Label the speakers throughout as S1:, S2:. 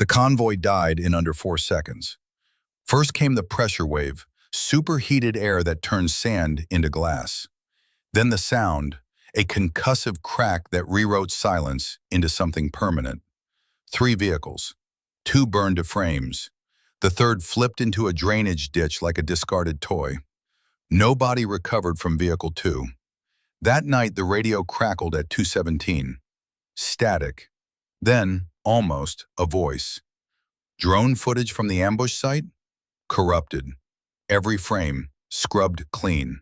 S1: The convoy died in under 4 seconds. First came the pressure wave, superheated air that turns sand into glass. Then the sound, a concussive crack that rewrote silence into something permanent. 3 vehicles. 2 burned to frames. The third flipped into a drainage ditch like a discarded toy. Nobody recovered from Vehicle 2. That night, the radio crackled at 2:17. Static. Then, almost, a voice. Drone footage from the ambush site? Corrupted. Every frame, scrubbed clean.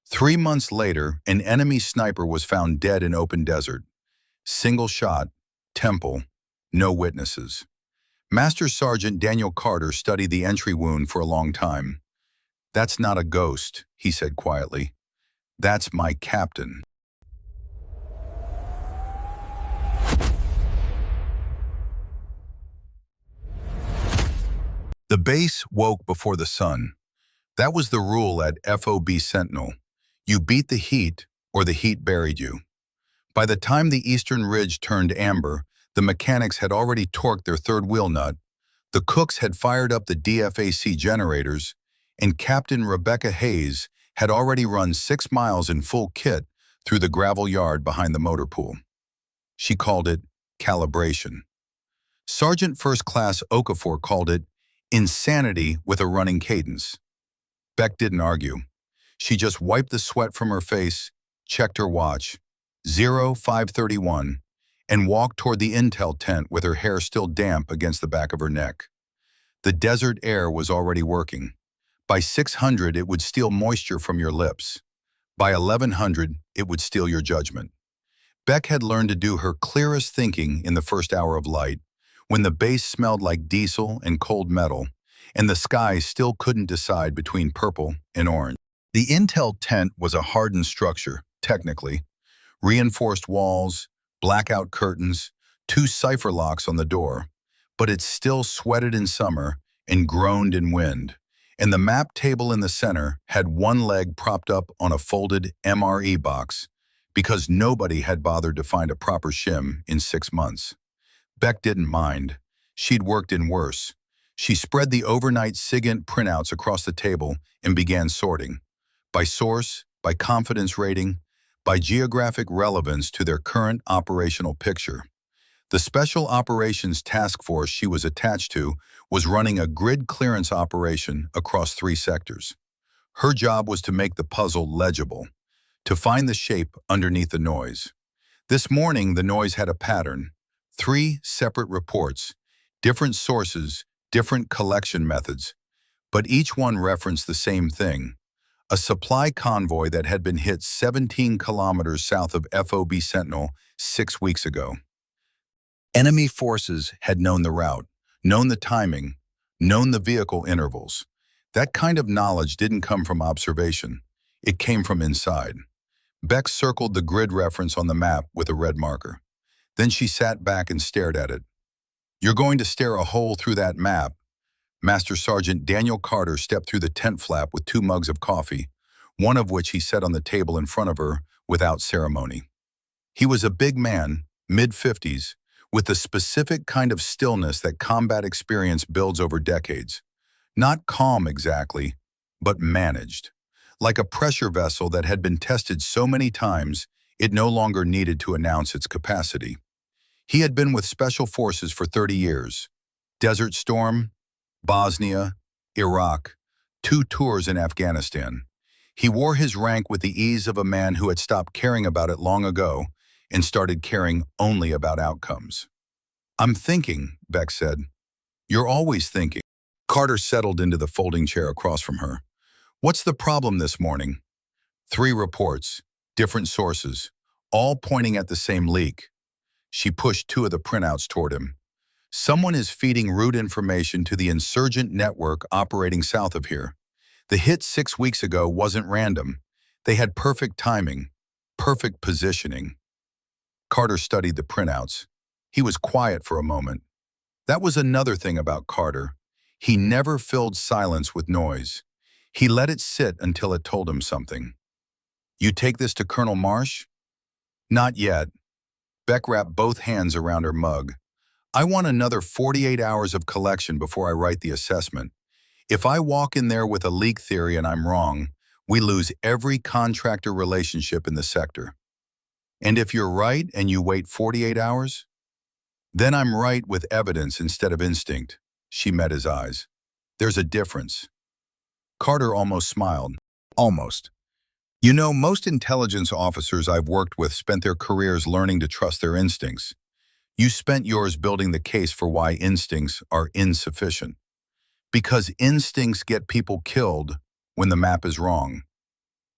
S1: 3 months later, an enemy sniper was found dead in open desert. Single shot, temple, no witnesses. Master Sergeant Daniel Carter studied the entry wound for a long time. "That's not a ghost," he said quietly. "That's my captain." The base woke before the sun. That was the rule at FOB Sentinel. You beat the heat, or the heat buried you. By the time the eastern ridge turned amber, the mechanics had already torqued their third wheel nut, the cooks had fired up the DFAC generators, and Captain Rebecca Hayes had already run 6 miles in full kit through the gravel yard behind the motor pool. She called it calibration. Sergeant First Class Okafor called it insanity with a running cadence. Beck didn't argue. She just wiped the sweat from her face, checked her watch, 0531, and walked toward the intel tent with her hair still damp against the back of her neck. The desert air was already working. By 600, it would steal moisture from your lips. By 1100, it would steal your judgment. Beck had learned to do her clearest thinking in the first hour of light, when the base smelled like diesel and cold metal, and the sky still couldn't decide between purple and orange. The intel tent was a hardened structure, technically. Reinforced walls, blackout curtains, 2 cipher locks on the door, but it still sweated in summer and groaned in wind, and the map table in the center had one leg propped up on a folded MRE box because nobody had bothered to find a proper shim in 6 months. Beck didn't mind. She'd worked in worse. She spread the overnight SIGINT printouts across the table and began sorting. By source, by confidence rating, by geographic relevance to their current operational picture. The Special Operations Task Force she was attached to was running a grid clearance operation across 3 sectors. Her job was to make the puzzle legible, to find the shape underneath the noise. This morning, the noise had a pattern. 3 separate reports, different sources, different collection methods, but each one referenced the same thing: a supply convoy that had been hit 17 kilometers south of FOB Sentinel 6 weeks ago. Enemy forces had known the route, known the timing, known the vehicle intervals. That kind of knowledge didn't come from observation. It came from inside. Beck circled the grid reference on the map with a red marker. Then she sat back and stared at it. "You're going to stare a hole through that map." Master Sergeant Daniel Carter stepped through the tent flap with 2 mugs of coffee, one of which he set on the table in front of her without ceremony. He was a big man, mid-50s, with the specific kind of stillness that combat experience builds over decades. Not calm exactly, but managed. Like a pressure vessel that had been tested so many times, it no longer needed to announce its capacity. He had been with Special Forces for 30 years. Desert Storm, Bosnia, Iraq, 2 tours in Afghanistan. He wore his rank with the ease of a man who had stopped caring about it long ago and started caring only about outcomes. "I'm thinking," Beck said. "You're always thinking." Carter settled into the folding chair across from her. "What's the problem this morning?" 3 reports, different sources, all pointing at the same leak. She pushed 2 of the printouts toward him. "Someone is feeding route information to the insurgent network operating south of here. The hit 6 weeks ago wasn't random. They had perfect timing, perfect positioning." Carter studied the printouts. He was quiet for a moment. That was another thing about Carter. He never filled silence with noise. He let it sit until it told him something. "You take this to Colonel Marsh?" "Not yet." Beck wrapped both hands around her mug. I want another 48 hours of collection before I write the assessment. If I walk in there with a leak theory and I'm wrong, we lose every contractor relationship in the sector. And if you're right and you wait 48 hours, then I'm right with evidence instead of instinct. She met his eyes. There's a difference. Carter almost smiled. Almost. You know, most intelligence officers I've worked with spent their careers learning to trust their instincts. You spent yours building the case for why instincts are insufficient. Because instincts get people killed when the map is wrong.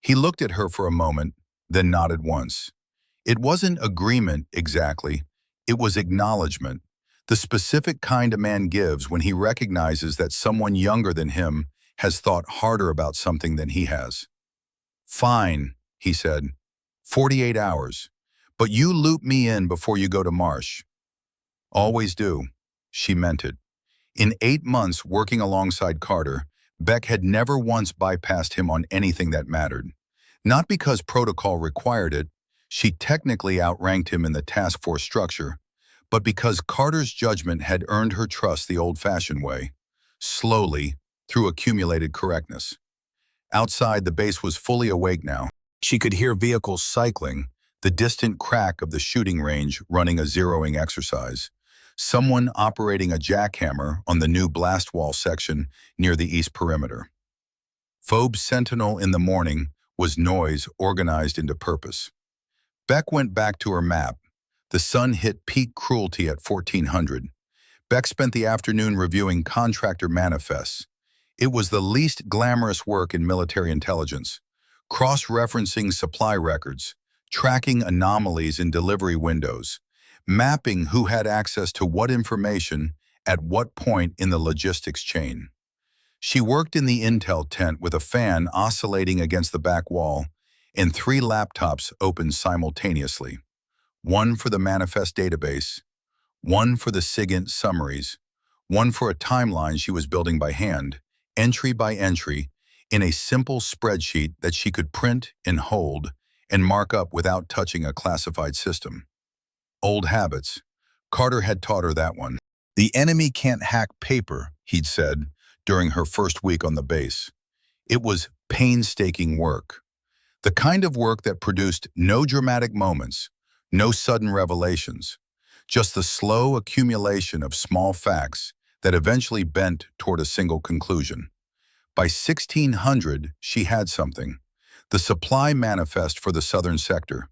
S1: He looked at her for a moment, then nodded once. It wasn't agreement exactly, it was acknowledgement, the specific kind a man gives when he recognizes that someone younger than him has thought harder about something than he has. Fine, he said, 48 hours, but you loop me in before you go to Marsh. Always do. She meant it. In 8 months working alongside Carter, Beck had never once bypassed him on anything that mattered. Not because protocol required it, she technically outranked him in the task force structure, but because Carter's judgment had earned her trust the old-fashioned way, slowly, through accumulated correctness. Outside, the base was fully awake now. She could hear vehicles cycling, the distant crack of the shooting range running a zeroing exercise, someone operating a jackhammer on the new blast wall section near the east perimeter. FOB Sentinel in the morning was noise organized into purpose. Beck went back to her map. The sun hit peak cruelty at 1400. Beck spent the afternoon reviewing contractor manifests. It was the least glamorous work in military intelligence, cross-referencing supply records, tracking anomalies in delivery windows, mapping who had access to what information at what point in the logistics chain. She worked in the intel tent with a fan oscillating against the back wall and 3 laptops open simultaneously. One for the manifest database, one for the SIGINT summaries, one for a timeline she was building by hand, entry by entry, in a simple spreadsheet that she could print and hold and mark up without touching a classified system. Old habits. Carter had taught her that one. The enemy can't hack paper, he'd said during her first week on the base. It was painstaking work. The kind of work that produced no dramatic moments, no sudden revelations, just the slow accumulation of small facts that eventually bent toward a single conclusion. By 1600, she had something. The supply manifest for the southern sector,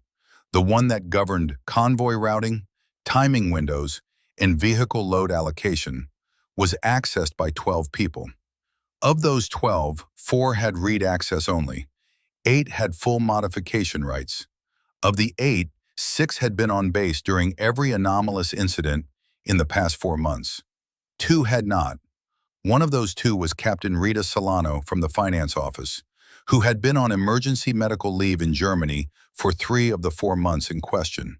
S1: the one that governed convoy routing, timing windows, and vehicle load allocation, was accessed by 12 people. Of those 12, 4 had read access only. 8 had full modification rights. Of the 8, 6 had been on base during every anomalous incident in the past 4 months. 2 had not. One of those 2 was Captain Rita Solano from the finance office, who had been on emergency medical leave in Germany for 3 of the 4 months in question.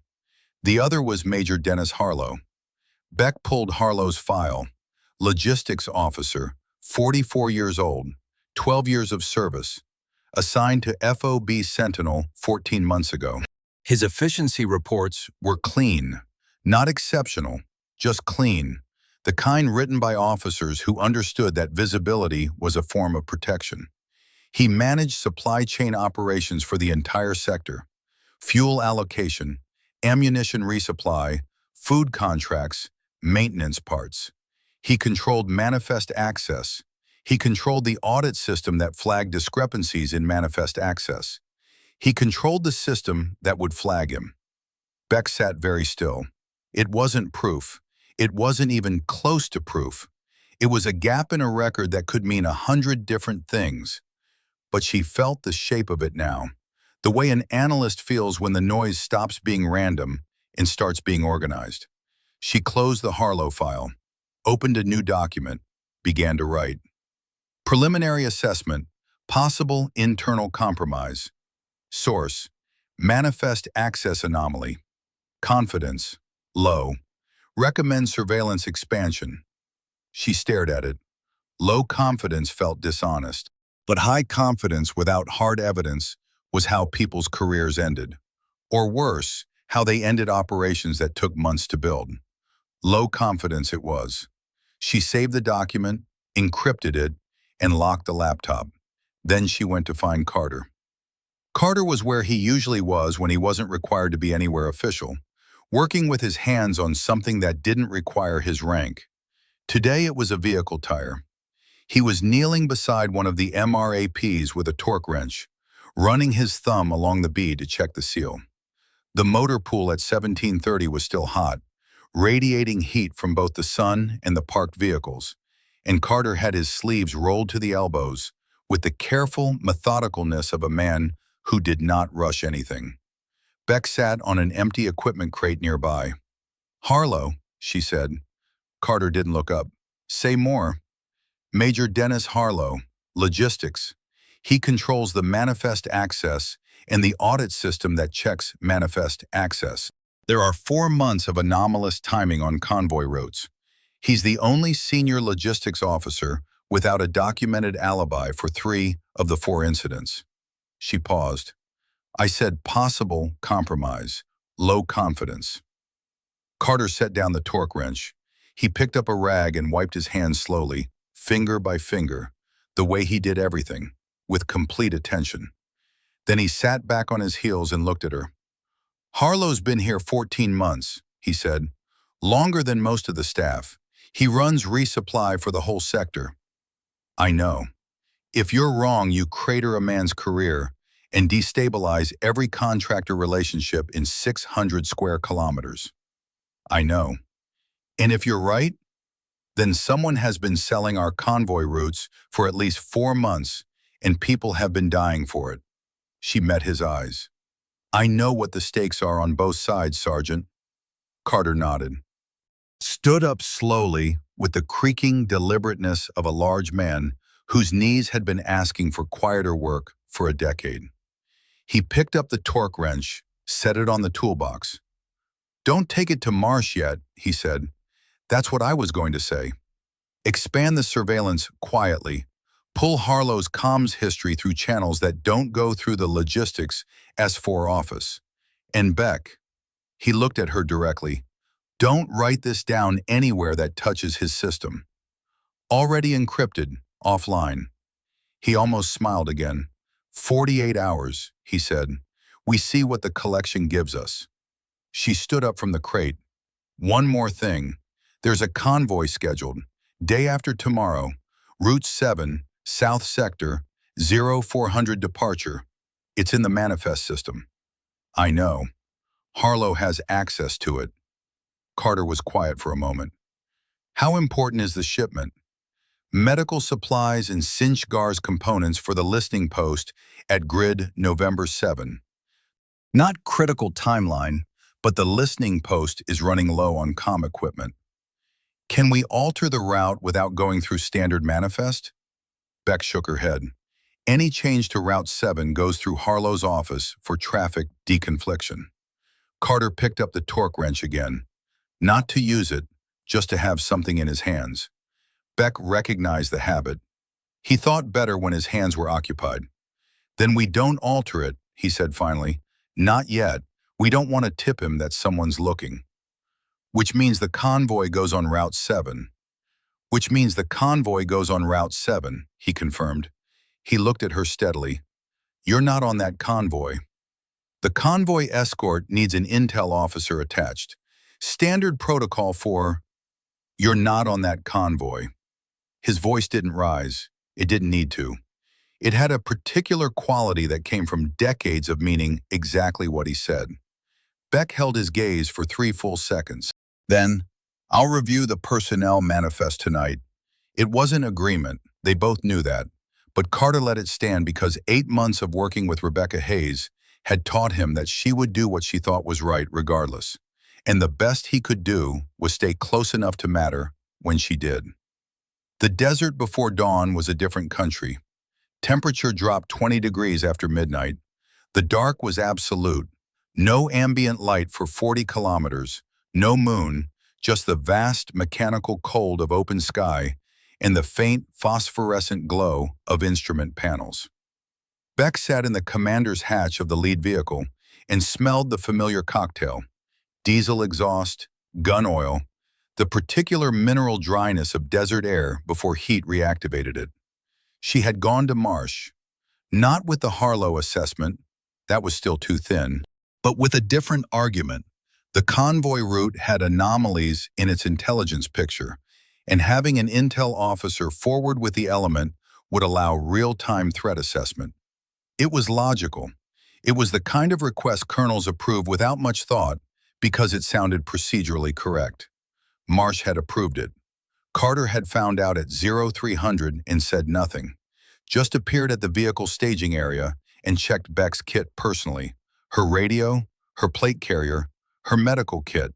S1: The other was Major Dennis Harlow. Beck pulled Harlow's file. Logistics officer, 44 years old, 12 years of service, assigned to FOB Sentinel 14 months ago. His efficiency reports were clean, not exceptional, just clean, the kind written by officers who understood that visibility was a form of protection. He managed supply chain operations for the entire sector, fuel allocation, ammunition resupply, food contracts, maintenance parts. He controlled manifest access. He controlled the audit system that flagged discrepancies in manifest access. He controlled the system that would flag him. Beck sat very still. It wasn't proof. It wasn't even close to proof. It was a gap in a record that could mean 100 different things. But she felt the shape of it now, the way an analyst feels when the noise stops being random and starts being organized. She closed the Harlow file, opened a new document, began to write. Preliminary assessment, possible internal compromise. Source, manifest access anomaly. Confidence, low. Recommend surveillance expansion. She stared at it. Low confidence felt dishonest. But high confidence without hard evidence was how people's careers ended. Or worse, how they ended operations that took months to build. Low confidence it was. She saved the document, encrypted it, and locked the laptop. Then she went to find Carter. Carter was where he usually was when he wasn't required to be anywhere official, working with his hands on something that didn't require his rank. Today it was a vehicle tire. He was kneeling beside one of the MRAPs with a torque wrench, running his thumb along the bead to check the seal. The motor pool at 1730 was still hot, radiating heat from both the sun and the parked vehicles, and Carter had his sleeves rolled to the elbows with the careful methodicalness of a man who did not rush anything. Beck sat on an empty equipment crate nearby. "Harlow," she said. Carter didn't look up. "Say more." "Major Dennis Harlow, logistics. He controls the manifest access and the audit system that checks manifest access. There are 4 months of anomalous timing on convoy routes. He's the only senior logistics officer without a documented alibi for 3 of the 4 incidents." She paused. "I said possible compromise, low confidence." Carter set down the torque wrench. He picked up a rag and wiped his hands slowly, finger by finger, the way he did everything, with complete attention. Then he sat back on his heels and looked at her. "Harlow's been here 14 months, he said. "Longer than most of the staff. He runs resupply for the whole sector." "I know. If you're wrong, you crater a man's career and destabilize every contractor relationship in 600 square kilometers." "I know. And if you're right, then someone has been selling our convoy routes for at least 4 months, and people have been dying for it." She met his eyes. "I know what the stakes are on both sides, Sergeant." Carter nodded. Stood up slowly with the creaking deliberateness of a large man whose knees had been asking for quieter work for a decade. He picked up the torque wrench, set it on the toolbox. "Don't take it to Marsh yet," he said. "That's what I was going to say. Expand the surveillance quietly. Pull Harlow's comms history through channels that don't go through the logistics S4 office. And Beck," he looked at her directly, "don't write this down anywhere that touches his system. Already encrypted, offline." He almost smiled again. 48 hours, he said. "We see what the collection gives us." She stood up from the crate. "One more thing. There's a convoy scheduled, day after tomorrow, Route 7, South Sector, 0400 departure. It's in the manifest system." "I know. Harlow has access to it." Carter was quiet for a moment. "How important is the shipment?" "Medical supplies and Cinch-Gar's components for the listening post at grid November 7. Not critical timeline, but the listening post is running low on comm equipment." "Can we alter the route without going through standard manifest?" Beck shook her head. "Any change to Route 7 goes through Harlow's office for traffic deconfliction." Carter picked up the torque wrench again. Not to use it, just to have something in his hands. Beck recognized the habit. He thought better when his hands were occupied. "Then we don't alter it," he said finally. "Not yet. We don't want to tip him that someone's looking." "Which means the convoy goes on Route 7. "Which means the convoy goes on Route 7, he confirmed. He looked at her steadily. "You're not on that convoy." "The convoy escort needs an intel officer attached. Standard protocol for—" "You're not on that convoy." His voice didn't rise. It didn't need to. It had a particular quality that came from decades of meaning exactly what he said. Beck held his gaze for 3 full seconds. Then, "I'll review the personnel manifest tonight." It wasn't agreement. They both knew that. But Carter let it stand because 8 months of working with Rebecca Hayes had taught him that she would do what she thought was right regardless. And the best he could do was stay close enough to matter when she did. The desert before dawn was a different country. Temperature dropped 20 degrees after midnight. The dark was absolute. No ambient light for 40 kilometers, no moon, just the vast mechanical cold of open sky and the faint phosphorescent glow of instrument panels. Beck sat in the commander's hatch of the lead vehicle and smelled the familiar cocktail. Diesel exhaust, gun oil, the particular mineral dryness of desert air before heat reactivated it. She had gone to marsh, not with the Harlow assessment, that was still too thin, but with a different argument. The convoy route had anomalies in its intelligence picture, and having an intel officer forward with the element would allow real-time threat assessment. It was logical. It was the kind of request colonels approve without much thought because it sounded procedurally correct. Marsh had approved it. Carter had found out at 0300 and said nothing. Just appeared at the vehicle staging area and checked Beck's kit personally. Her radio, her plate carrier, her medical kit,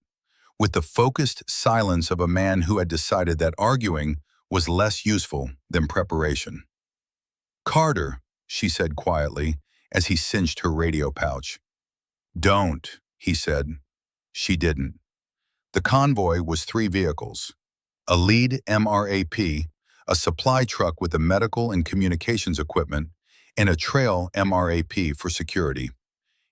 S1: with the focused silence of a man who had decided that arguing was less useful than preparation. "Carter," she said quietly as he cinched her radio pouch. "Don't," he said. She didn't. The convoy was 3 vehicles. A lead MRAP, a supply truck with the medical and communications equipment, and a trail MRAP for security.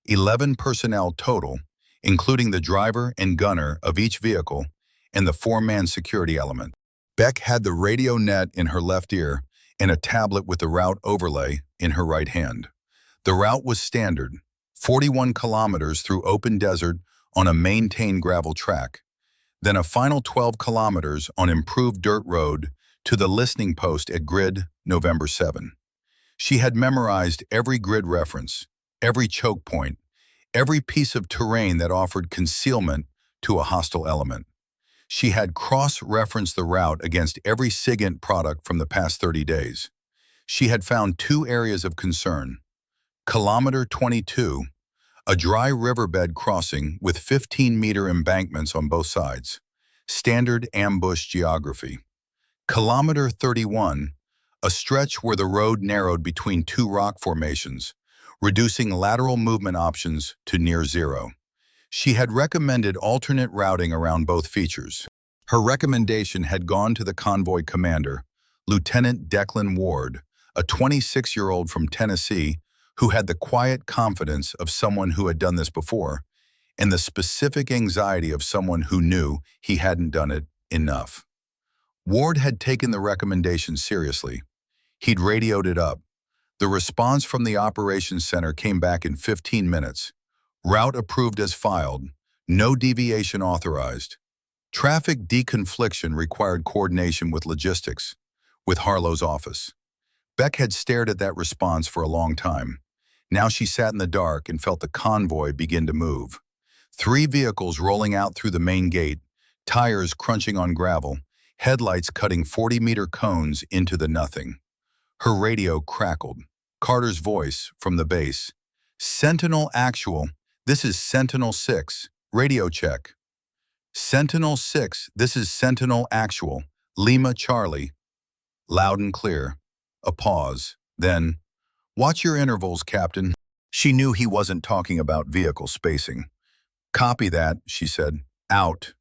S1: 11 personnel total, including the driver and gunner of each vehicle and the 4-man security element. Beck had the radio net in her left ear and a tablet with the route overlay in her right hand. The route was standard, 41 kilometers through open desert on a maintained gravel track, then a final 12 kilometers on improved dirt road to the listening post at grid November 7. She had memorized every grid reference, every choke point, every piece of terrain that offered concealment to a hostile element. She had cross-referenced the route against every SIGINT product from the past 30 days. She had found 2 areas of concern. Kilometer 22, a dry riverbed crossing with 15-meter embankments on both sides. Standard ambush geography. Kilometer 31, a stretch where the road narrowed between 2 rock formations, reducing lateral movement options to near zero. She had recommended alternate routing around both features. Her recommendation had gone to the convoy commander, Lieutenant Declan Ward, a 26-year-old from Tennessee who had the quiet confidence of someone who had done this before and the specific anxiety of someone who knew he hadn't done it enough. Ward had taken the recommendation seriously. He'd radioed it up. The response from the operations center came back in 15 minutes. Route approved as filed. No deviation authorized. Traffic deconfliction required coordination with logistics, with Harlow's office. Beck had stared at that response for a long time. Now she sat in the dark and felt the convoy begin to move. 3 vehicles rolling out through the main gate, tires crunching on gravel, headlights cutting 40-meter cones into the nothing. Her radio crackled. Carter's voice from the base. "Sentinel actual, this is Sentinel 6, radio check." "Sentinel 6, this is Sentinel actual, Lima Charlie." Loud and clear. A pause. Then, "Watch your intervals, Captain." She knew he wasn't talking about vehicle spacing. "Copy that," she said. "Out."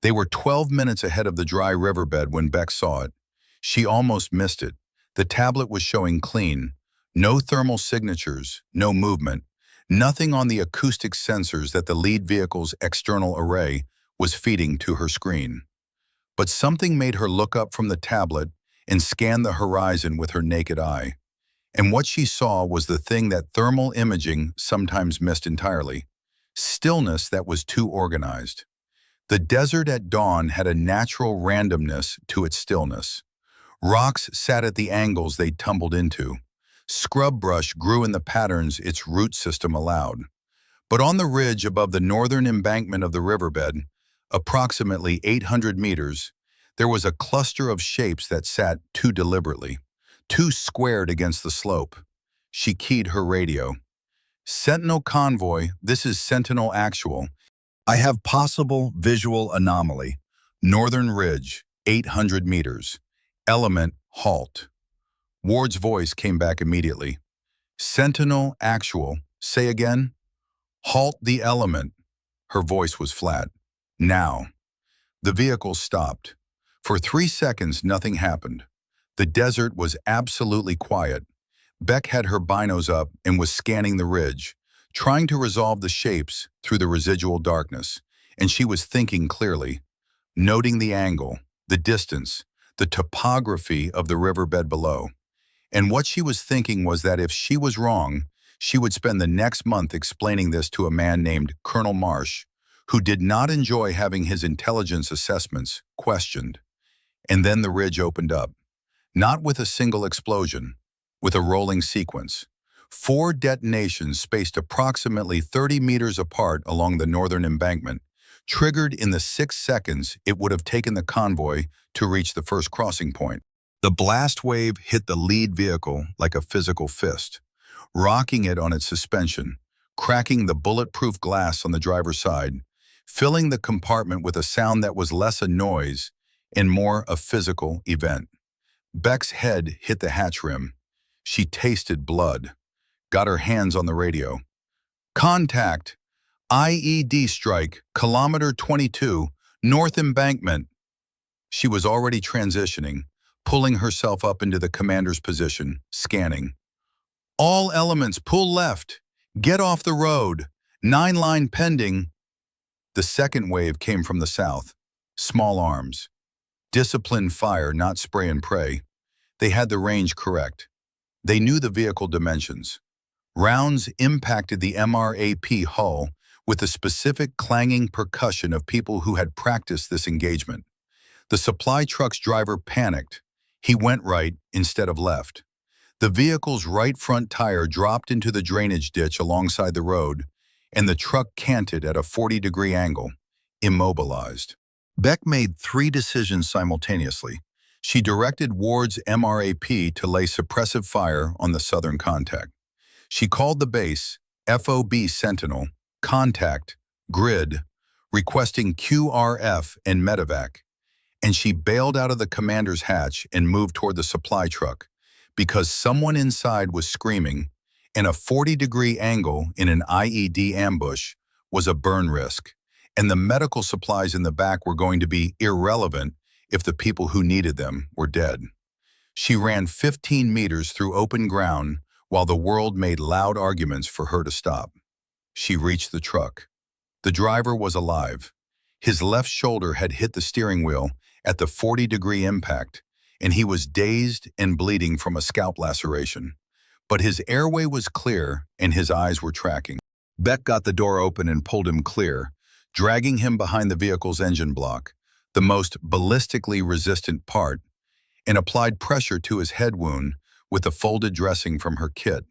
S1: They were 12 minutes ahead of the dry riverbed when Beck saw it. She almost missed it. The tablet was showing clean. No thermal signatures, no movement, nothing on the acoustic sensors that the lead vehicle's external array was feeding to her screen. But something made her look up from the tablet and scan the horizon with her naked eye. And what she saw was the thing that thermal imaging sometimes missed entirely. Stillness that was too organized. The desert at dawn had a natural randomness to its stillness. Rocks sat at the angles they'd tumbled into. Scrub brush grew in the patterns its root system allowed. But on the ridge above the northern embankment of the riverbed, approximately 800 meters, there was a cluster of shapes that sat too deliberately, too squared against the slope. She keyed her radio. "Sentinel convoy, this is Sentinel actual. I have possible visual anomaly. Northern ridge, 800 meters. Element, halt." Ward's voice came back immediately. "Sentinel actual, say again." "Halt the element." Her voice was flat. "Now." The vehicle stopped. For 3 seconds, nothing happened. The desert was absolutely quiet. Beck had her binos up and was scanning the ridge, trying to resolve the shapes through the residual darkness, and she was thinking clearly. noting the angle, the distance, the topography of the riverbed below. And what she was thinking was that if she was wrong, she would spend the next month explaining this to a man named Colonel Marsh, who did not enjoy having his intelligence assessments questioned. And then the ridge opened up, not with a single explosion, with a rolling sequence. 4 detonations spaced approximately 30 meters apart along the northern embankment, triggered in the 6 seconds it would have taken the convoy to reach the first crossing point. The blast wave hit the lead vehicle like a physical fist, rocking it on its suspension, cracking the bulletproof glass on the driver's side, filling the compartment with a sound that was less a noise and more a physical event. Beck's head hit the hatch rim. She tasted blood, got her hands on the radio. "Contact! IED strike, kilometer 22, North Embankment." She was already transitioning, pulling herself up into the commander's position, scanning. "All elements, pull left. Get off the road. 9-line pending." The second wave came from the south. Small arms. Disciplined fire, not spray and pray. They had the range correct. They knew the vehicle dimensions. Rounds impacted the MRAP hull with the specific clanging percussion of people who had practiced this engagement. The supply truck's driver panicked. He went right instead of left. The vehicle's right front tire dropped into the drainage ditch alongside the road, and the truck canted at a 40-degree angle, immobilized. Beck made 3 decisions simultaneously. She directed Ward's MRAP to lay suppressive fire on the southern contact. She called the base, FOB Sentinel, contact, grid, requesting QRF and medevac, and she bailed out of the commander's hatch and moved toward the supply truck because someone inside was screaming, and a 40-degree angle in an IED ambush was a burn risk, and the medical supplies in the back were going to be irrelevant if the people who needed them were dead. She ran 15 meters through open ground while the world made loud arguments for her to stop. She reached the truck. The driver was alive. His left shoulder had hit the steering wheel at the 40-degree impact, and he was dazed and bleeding from a scalp laceration. But his airway was clear and his eyes were tracking. Beck got the door open and pulled him clear, dragging him behind the vehicle's engine block, the most ballistically resistant part, and applied pressure to his head wound with a folded dressing from her kit.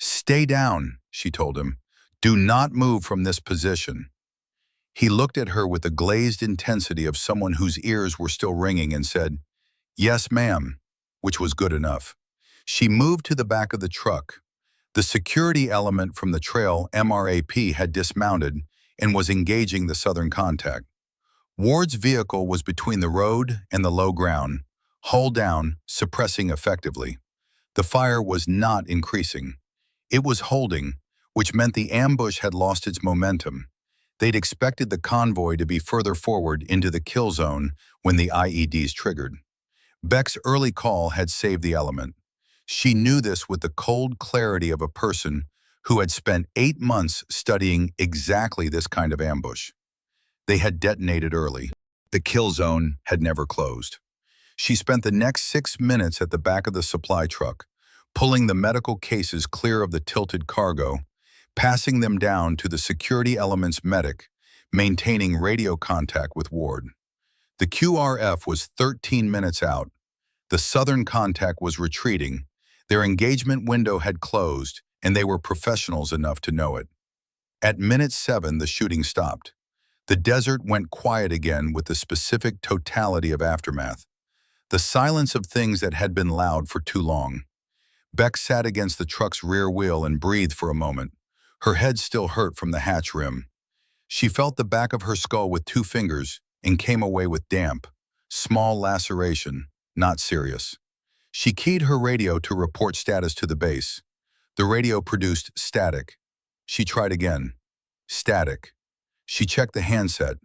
S1: "Stay down," she told him. "Do not move from this position." He looked at her with the glazed intensity of someone whose ears were still ringing and said, "Yes, ma'am," which was good enough. She moved to the back of the truck. The security element from the trail MRAP had dismounted and was engaging the southern contact. Ward's vehicle was between the road and the low ground, hull down, suppressing effectively. The fire was not increasing. It was holding, which meant the ambush had lost its momentum. They'd expected the convoy to be further forward into the kill zone when the IEDs triggered. Beck's early call had saved the element. She knew this with the cold clarity of a person who had spent 8 months studying exactly this kind of ambush. They had detonated early. The kill zone had never closed. She spent the next 6 minutes at the back of the supply truck, pulling the medical cases clear of the tilted cargo, passing them down to the security element's medic, maintaining radio contact with Ward. The QRF was 13 minutes out. The southern contact was retreating. Their engagement window had closed, and they were professionals enough to know it. At minute 7, the shooting stopped. The desert went quiet again with the specific totality of aftermath. The silence of things that had been loud for too long. Beck sat against the truck's rear wheel and breathed for a moment. Her head still hurt from the hatch rim. She felt the back of her skull with 2 fingers and came away with damp, small laceration, not serious. She keyed her radio to report status to the base. The radio produced static. She tried again. Static. She checked the handset.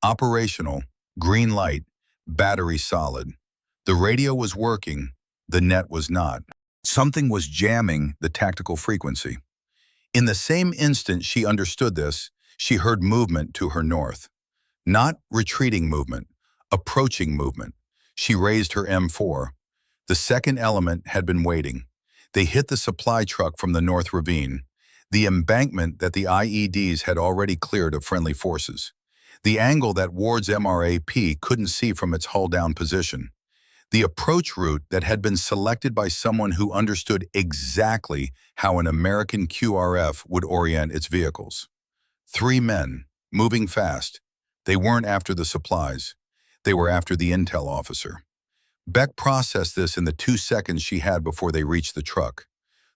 S1: Operational, green light, battery solid. The radio was working, the net was not. Something was jamming the tactical frequency. In the same instant she understood this, she heard movement to her north. Not retreating movement, Approaching movement. She raised her M4. The second element had been waiting. They hit the supply truck from the north ravine, the embankment that the IEDs had already cleared of friendly forces, the angle that Ward's MRAP couldn't see from its hull-down position, the approach route that had been selected by someone who understood exactly how an American QRF would orient its vehicles. 3 men, moving fast. They weren't after the supplies. They were after the intel officer. Beck processed this in the 2 seconds she had before they reached the truck.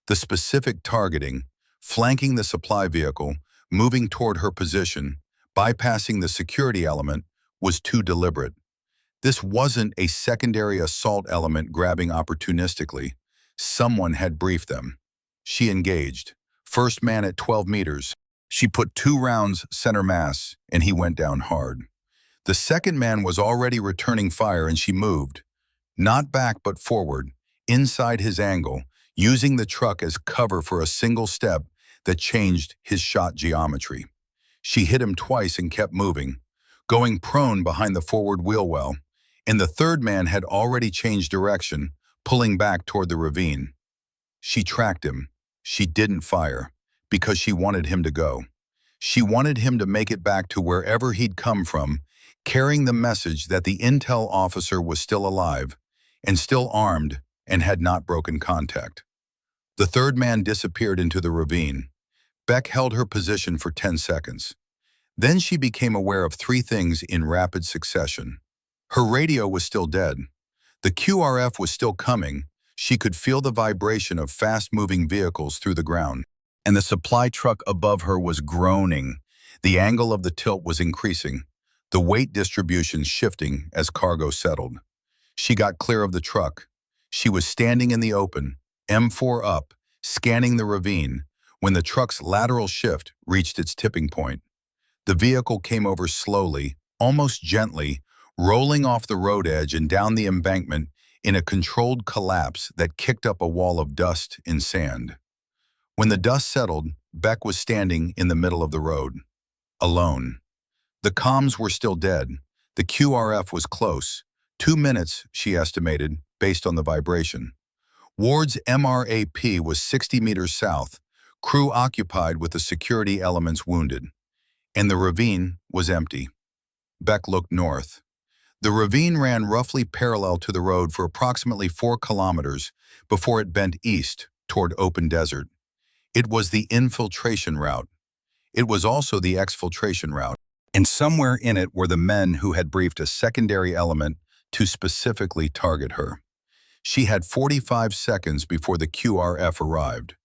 S1: The specific targeting, flanking the supply vehicle, moving toward her position, bypassing the security element, was too deliberate. This wasn't a secondary assault element grabbing opportunistically. Someone had briefed them. She engaged. First man at 12 meters. She put 2 rounds center mass, and he went down hard. The second man was already returning fire, and she moved. Not back but forward, inside his angle, using the truck as cover for a single step that changed his shot geometry. She hit him twice and kept moving, going prone behind the forward wheel well, and the third man had already changed direction, pulling back toward the ravine. She tracked him. She didn't fire, because she wanted him to go. She wanted him to make it back to wherever he'd come from, carrying the message that the intel officer was still alive, and still armed, and had not broken contact. The third man disappeared into the ravine. Beck held her position for 10 seconds. Then she became aware of 3 things in rapid succession. Her radio was still dead. The QRF was still coming. She could feel the vibration of fast-moving vehicles through the ground. And the supply truck above her was groaning. The angle of the tilt was increasing, the weight distribution shifting as cargo settled. She got clear of the truck. She was standing in the open, M4 up, scanning the ravine, when the truck's lateral shift reached its tipping point. The vehicle came over slowly, almost gently, rolling off the road edge and down the embankment in a controlled collapse that kicked up a wall of dust and sand. When the dust settled, Beck was standing in the middle of the road, alone. The comms were still dead. The QRF was close. 2 minutes, she estimated, based on the vibration. Ward's MRAP was 60 meters south, crew occupied with the security elements wounded. And the ravine was empty. Beck looked north. The ravine ran roughly parallel to the road for approximately 4 kilometers before it bent east toward open desert. It was the infiltration route. It was also the exfiltration route. And somewhere in it were the men who had briefed a secondary element to specifically target her. She had 45 seconds before the QRF arrived.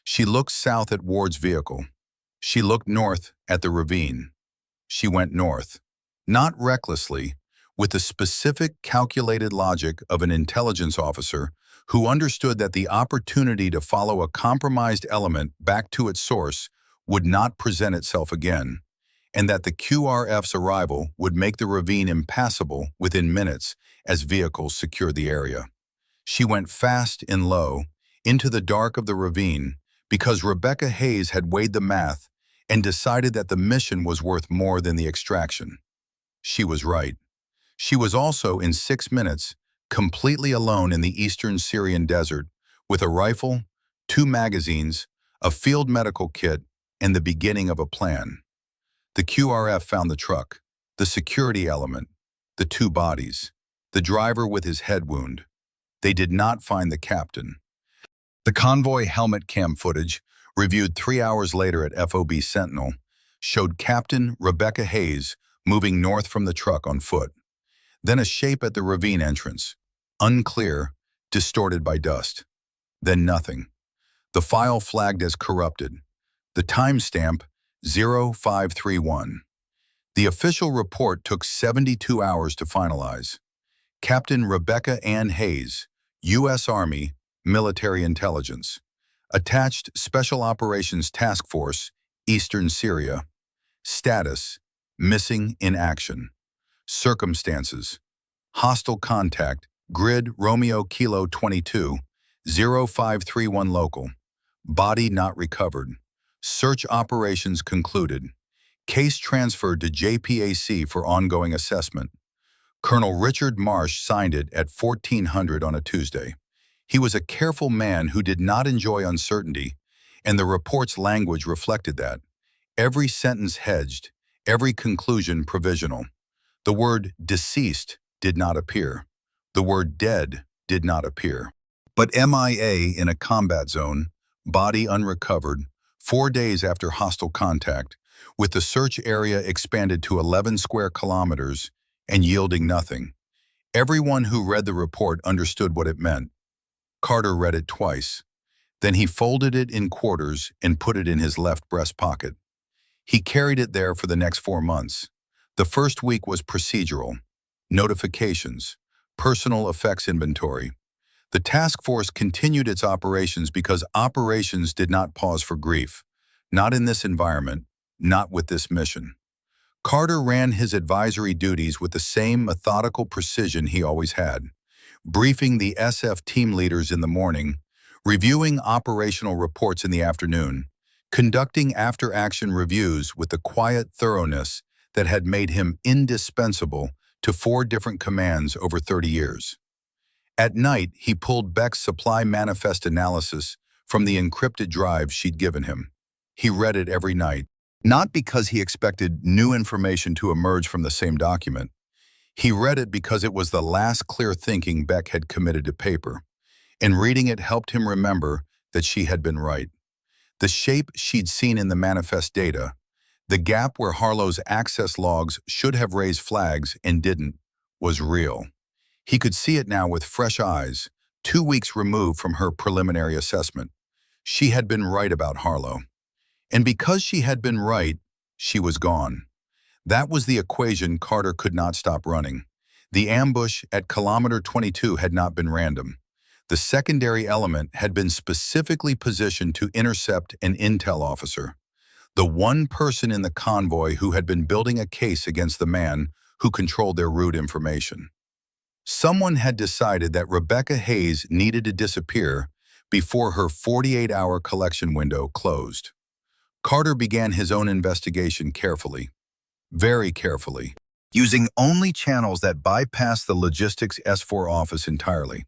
S1: She looked south at Ward's vehicle. She looked north at the ravine. She went north, not recklessly, with the specific calculated logic of an intelligence officer who understood that the opportunity to follow a compromised element back to its source would not present itself again, and that the QRF's arrival would make the ravine impassable within minutes as vehicles secured the area. She went fast and low, into the dark of the ravine, because Rebecca Hayes had weighed the math and decided that the mission was worth more than the extraction. She was right. She was also, in 6 minutes, completely alone in the eastern Syrian desert, with a rifle, 2 magazines, a field medical kit, and the beginning of a plan. The QRF found the truck, the security element, the 2 bodies, the driver with his head wound. They did not find the captain. The convoy helmet cam footage, reviewed 3 hours later at FOB Sentinel, showed Captain Rebecca Hayes moving north from the truck on foot. Then a shape at the ravine entrance, unclear, distorted by dust. Then nothing. The file flagged as corrupted. The timestamp 0531. The official report took 72 hours to finalize. Captain Rebecca Ann Hayes, U.S. Army, Military Intelligence. Attached Special Operations Task Force, Eastern Syria. Status: missing in action. Circumstances: hostile contact, grid Romeo Kilo 22, 0531 local. Body not recovered. Search operations concluded. Case transferred to JPAC for ongoing assessment. Colonel Richard Marsh signed it at 1400 on a Tuesday. He was a careful man who did not enjoy uncertainty, and the report's language reflected that. Every sentence hedged, every conclusion provisional. The word deceased did not appear. The word dead did not appear. But MIA in a combat zone, body unrecovered, 4 days after hostile contact, with the search area expanded to 11 square kilometers and yielding nothing. Everyone who read the report understood what it meant. Carter read it twice. Then he folded it in quarters and put it in his left breast pocket. He carried it there for the next 4 months. The first week was procedural. Notifications. Personal effects inventory. The task force continued its operations because operations did not pause for grief. Not in this environment, not with this mission. Carter ran his advisory duties with the same methodical precision he always had, briefing the SF team leaders in the morning, reviewing operational reports in the afternoon, conducting after-action reviews with the quiet thoroughness that had made him indispensable to 4 different commands over 30 years. At night, he pulled Beck's supply manifest analysis from the encrypted drive she'd given him. He read it every night, not because he expected new information to emerge from the same document. He read it because it was the last clear thinking Beck had committed to paper, and reading it helped him remember that she had been right. The shape she'd seen in the manifest data, the gap where Harlow's access logs should have raised flags and didn't, was real. He could see it now with fresh eyes, 2 weeks removed from her preliminary assessment. She had been right about Harlow. And because she had been right, she was gone. That was the equation Carter could not stop running. The ambush at kilometer 22 had not been random. The secondary element had been specifically positioned to intercept an intel officer, the one person in the convoy who had been building a case against the man who controlled their route information. Someone had decided that Rebecca Hayes needed to disappear before her 48-hour collection window closed. Carter began his own investigation carefully, very carefully, using only channels that bypassed the logistics S4 office entirely.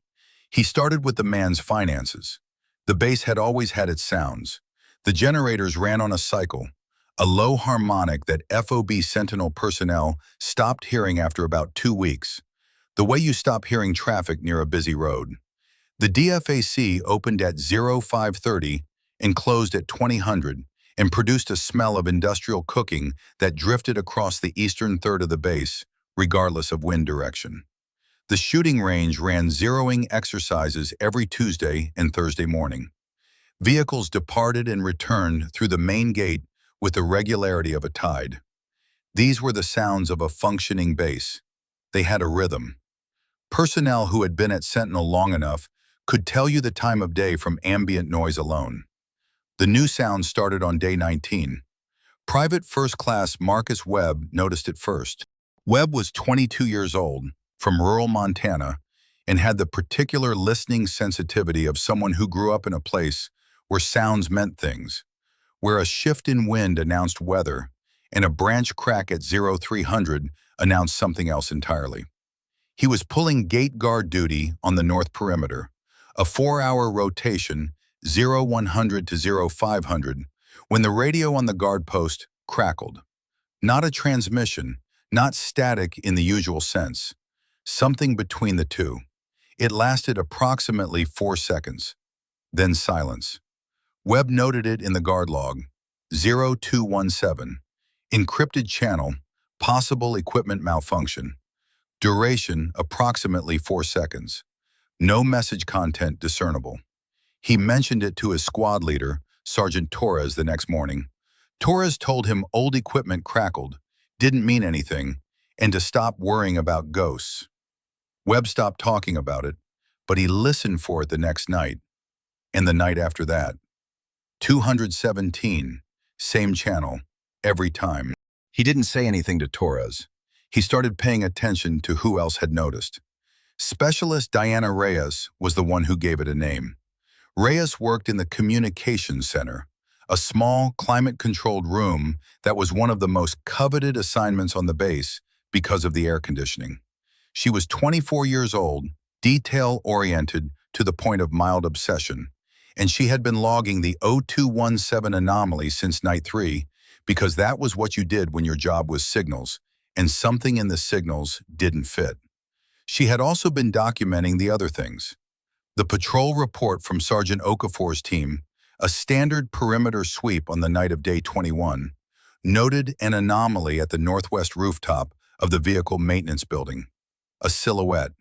S1: He started with the man's finances. The base had always had its sounds. The generators ran on a cycle, a low harmonic that FOB Sentinel personnel stopped hearing after about 2 weeks, the way you stop hearing traffic near a busy road. The DFAC opened at 0530 and closed at 2000 and produced a smell of industrial cooking that drifted across the eastern third of the base, regardless of wind direction. The shooting range ran zeroing exercises every Tuesday and Thursday morning. Vehicles departed and returned through the main gate with the regularity of a tide. These were the sounds of a functioning base. They had a rhythm. Personnel who had been at Sentinel long enough could tell you the time of day from ambient noise alone. The new sound started on day 19. Private First Class Marcus Webb noticed it first. Webb was 22 years old, from rural Montana, and had the particular listening sensitivity of someone who grew up in a place where sounds meant things, where a shift in wind announced weather, and a branch crack at 0300 announced something else entirely. He was pulling gate guard duty on the north perimeter, a 4-hour rotation, 0100 to 0500, when the radio on the guard post crackled. Not a transmission, not static in the usual sense. Something between the two. It lasted approximately 4 seconds. Then silence. Webb noted it in the guard log. 0217. Encrypted channel. Possible equipment malfunction. Duration approximately 4 seconds. No message content discernible. He mentioned it to his squad leader, Sergeant Torres, the next morning. Torres told him old equipment crackled, didn't mean anything, and to stop worrying about ghosts. Webb stopped talking about it, but he listened for it the next night, and the night after that. 217, same channel, every time. He didn't say anything to Torres. He started paying attention to who else had noticed. Specialist Diana Reyes was the one who gave it a name. Reyes worked in the Communications Center, a small, climate-controlled room that was one of the most coveted assignments on the base because of the air conditioning. She was 24 years old, detail-oriented to the point of mild obsession, and she had been logging the 0217 anomaly since night 3 because that was what you did when your job was signals, and something in the signals didn't fit. She had also been documenting the other things. The patrol report from Sergeant Okafor's team, a standard perimeter sweep on the night of day 21, noted an anomaly at the northwest rooftop of the vehicle maintenance building. A silhouette,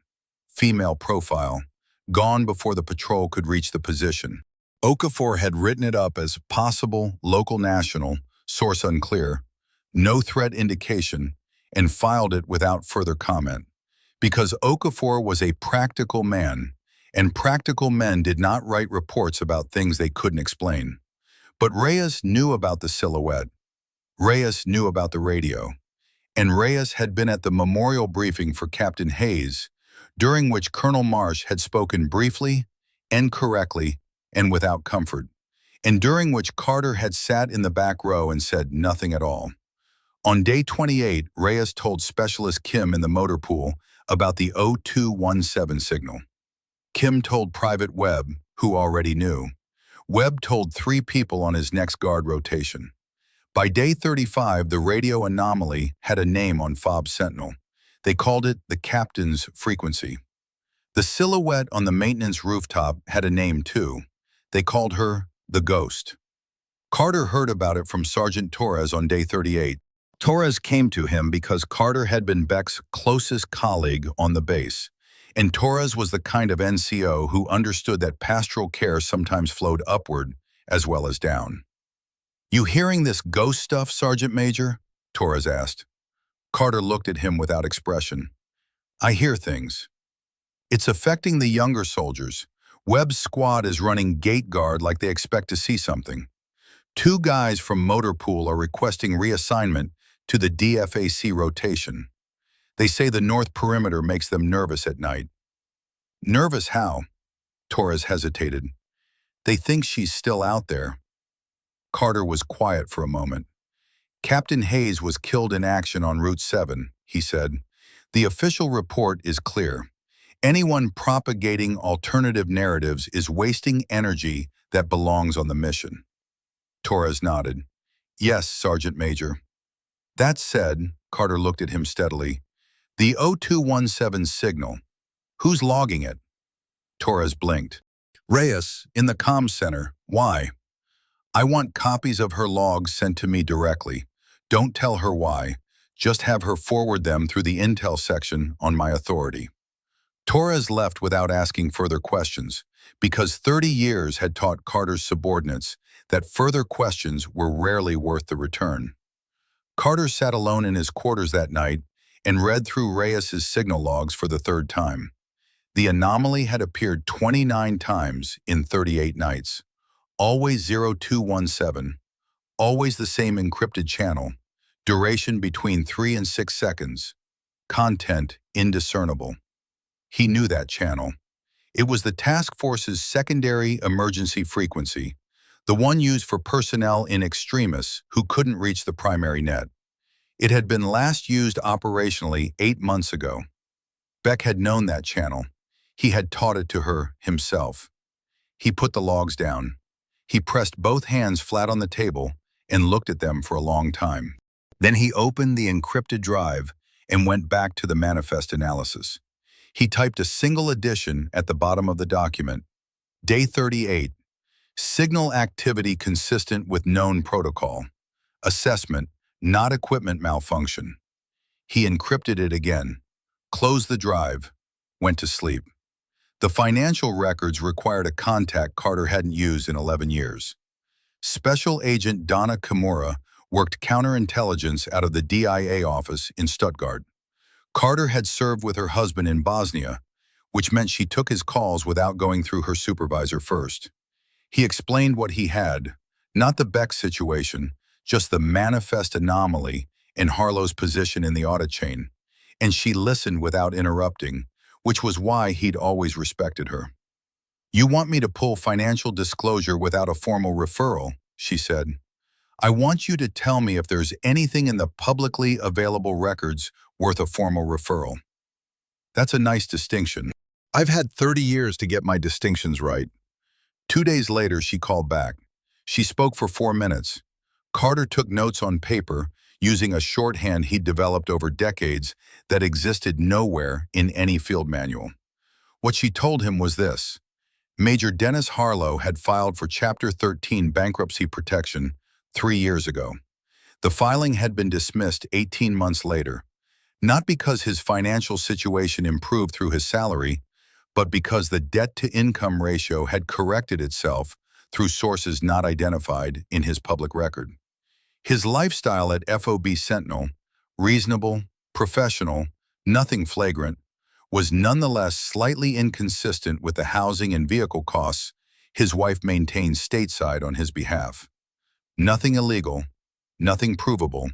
S1: female profile, gone before the patrol could reach the position. Okafor had written it up as possible local national, source unclear, no threat indication, and filed it without further comment. Because Okafor was a practical man, and practical men did not write reports about things they couldn't explain. But Reyes knew about the silhouette. Reyes knew about the radio. And Reyes had been at the memorial briefing for Captain Hayes, during which Colonel Marsh had spoken briefly, incorrectly, and without comfort, and during which Carter had sat in the back row and said nothing at all. On day 28, Reyes told Specialist Kim in the motor pool about the 0217 signal. Kim told Private Webb, who already knew. Webb told 3 people on his next guard rotation. By day 35, the radio anomaly had a name on FOB Sentinel. They called it the captain's frequency. The silhouette on the maintenance rooftop had a name too. They called her the ghost. Carter heard about it from Sergeant Torres on day 38. Torres came to him because Carter had been Beck's closest colleague on the base, and Torres was the kind of NCO who understood that pastoral care sometimes flowed upward as well as down. "You hearing this ghost stuff, Sergeant Major?" Torres asked. Carter looked at him without expression. "I hear things. It's affecting the younger soldiers. Webb's squad is running gate guard like they expect to see something. 2 guys from Motor Pool are requesting reassignment to the DFAC rotation. They say the north perimeter makes them nervous at night." "Nervous how?" Torres hesitated. "They think she's still out there." Carter was quiet for a moment. "Captain Hayes was killed in action on Route 7, he said. "The official report is clear. Anyone propagating alternative narratives is wasting energy that belongs on the mission." Torres nodded. "Yes, Sergeant Major." "That said," Carter looked at him steadily, "the 0217 signal, who's logging it?" Torres blinked. "Reyes, in the comms center. Why?" "I want copies of her logs sent to me directly. Don't tell her why. Just have her forward them through the intel section on my authority." Torres left without asking further questions, because 30 years had taught Carter's subordinates that further questions were rarely worth the return. Carter sat alone in his quarters that night and read through Reyes's signal logs for the 3rd time. The anomaly had appeared 29 times in 38 nights. Always 0217, always the same encrypted channel, duration between 3 and 6 seconds, content indiscernible. He knew that channel. It was the task force's secondary emergency frequency, the one used for personnel in extremis who couldn't reach the primary net. It had been last used operationally 8 months ago. Beck had known that channel. He had taught it to her himself. He put the logs down. He pressed both hands flat on the table and looked at them for a long time. Then he opened the encrypted drive and went back to the manifest analysis. He typed a single addition at the bottom of the document. Day 38. Signal activity consistent with known protocol. Assessment, not equipment malfunction. He encrypted it again, closed the drive, went to sleep. The financial records required a contact Carter hadn't used in 11 years. Special Agent Donna Kimura worked counterintelligence out of the DIA office in Stuttgart. Carter had served with her husband in Bosnia, which meant she took his calls without going through her supervisor first. He explained what he had, not the Beck situation, just the manifest anomaly in Harlow's position in the audit chain, and she listened without interrupting, which was why he'd always respected her. "You want me to pull financial disclosure without a formal referral," she said. "I want you to tell me if there's anything in the publicly available records worth a formal referral." That's a nice distinction. I've had 30 years to get my distinctions right. 2 days later, she called back. She spoke for 4 minutes. Carter took notes on paper using a shorthand he'd developed over decades that existed nowhere in any field manual. What she told him was this: Major Dennis Harlow had filed for Chapter 13 bankruptcy protection 3 years ago. The filing had been dismissed 18 months later, not because his financial situation improved through his salary, but because the debt-to-income ratio had corrected itself through sources not identified in his public record. His lifestyle at FOB Sentinel, reasonable, professional, nothing flagrant, was nonetheless slightly inconsistent with the housing and vehicle costs his wife maintained stateside on his behalf. Nothing illegal, nothing provable,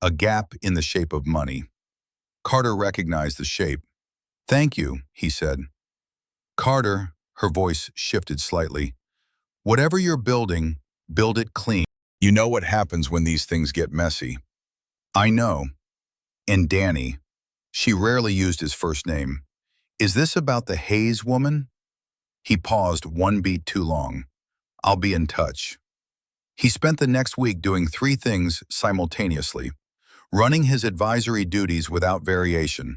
S1: a gap in the shape of money. Carter recognized the shape. "Thank you," he said. "Carter," her voice shifted slightly, "whatever you're building, build it clean. You know what happens when these things get messy." "I know." "And Danny," she rarely used his first name, "is this about the Hayes woman?" He paused one beat too long. "I'll be in touch." He spent the next week doing 3 things simultaneously: running his advisory duties without variation.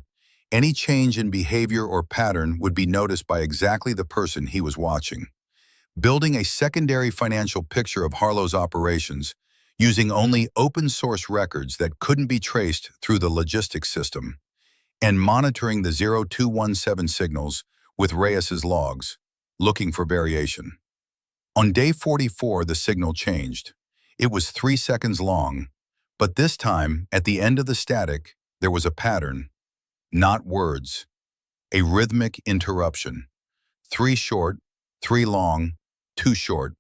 S1: Any change in behavior or pattern would be noticed by exactly the person he was watching. Building a secondary financial picture of Harlow's operations, using only open-source records that couldn't be traced through the logistics system, and monitoring the 0217 signals with Reyes's logs, looking for variation. On day 44, the signal changed. It was 3 seconds long, but this time, at the end of the static, there was a pattern. Not words. A rhythmic interruption. 3 short, 3 long, 2 short.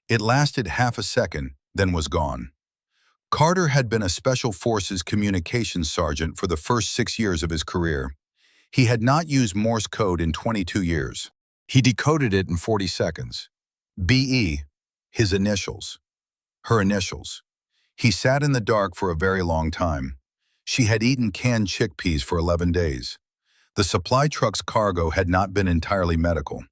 S1: It lasted half a second, then was gone. Carter had been a Special Forces communications sergeant for the first 6 years of his career. He had not used Morse code in 22 years. He decoded it in 40 seconds. BE, his initials. Her initials. He sat in the dark for a very long time. She had eaten canned chickpeas for 11 days. The supply truck's cargo had not been entirely medical.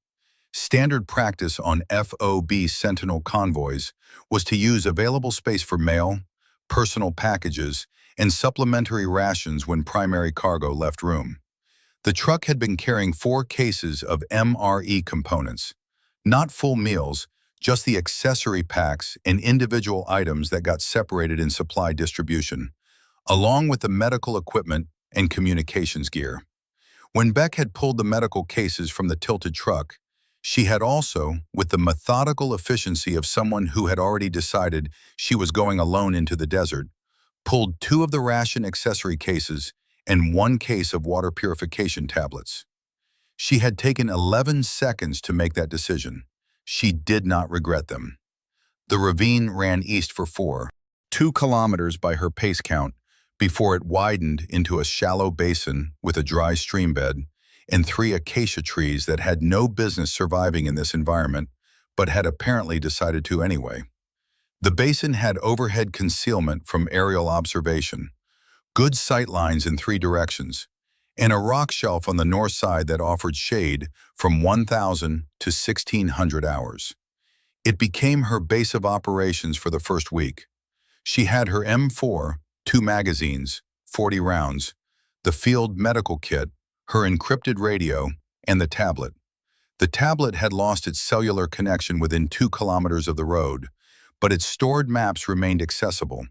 S1: Standard practice on FOB Sentinel convoys was to use available space for mail, personal packages, and supplementary rations when primary cargo left room. The truck had been carrying 4 cases of MRE components, not full meals, just the accessory packs and individual items that got separated in supply distribution, along with the medical equipment and communications gear. When Beck had pulled the medical cases from the tilted truck, she had also, with the methodical efficiency of someone who had already decided she was going alone into the desert, pulled 2 of the ration accessory cases and 1 case of water purification tablets. She had taken 11 seconds to make that decision. She did not regret them. The ravine ran east for 2 kilometers by her pace count, before it widened into a shallow basin with a dry stream bed and 3 acacia trees that had no business surviving in this environment, but had apparently decided to anyway. The basin had overhead concealment from aerial observation, good sight lines in 3 directions, and a rock shelf on the north side that offered shade from 1,000 to 1,600 hours. It became her base of operations for the first week. She had her M4, 2 magazines, 40 rounds, the field medical kit, her encrypted radio, and the tablet. The tablet had lost its cellular connection within 2 kilometers of the road, but its stored maps remained accessible,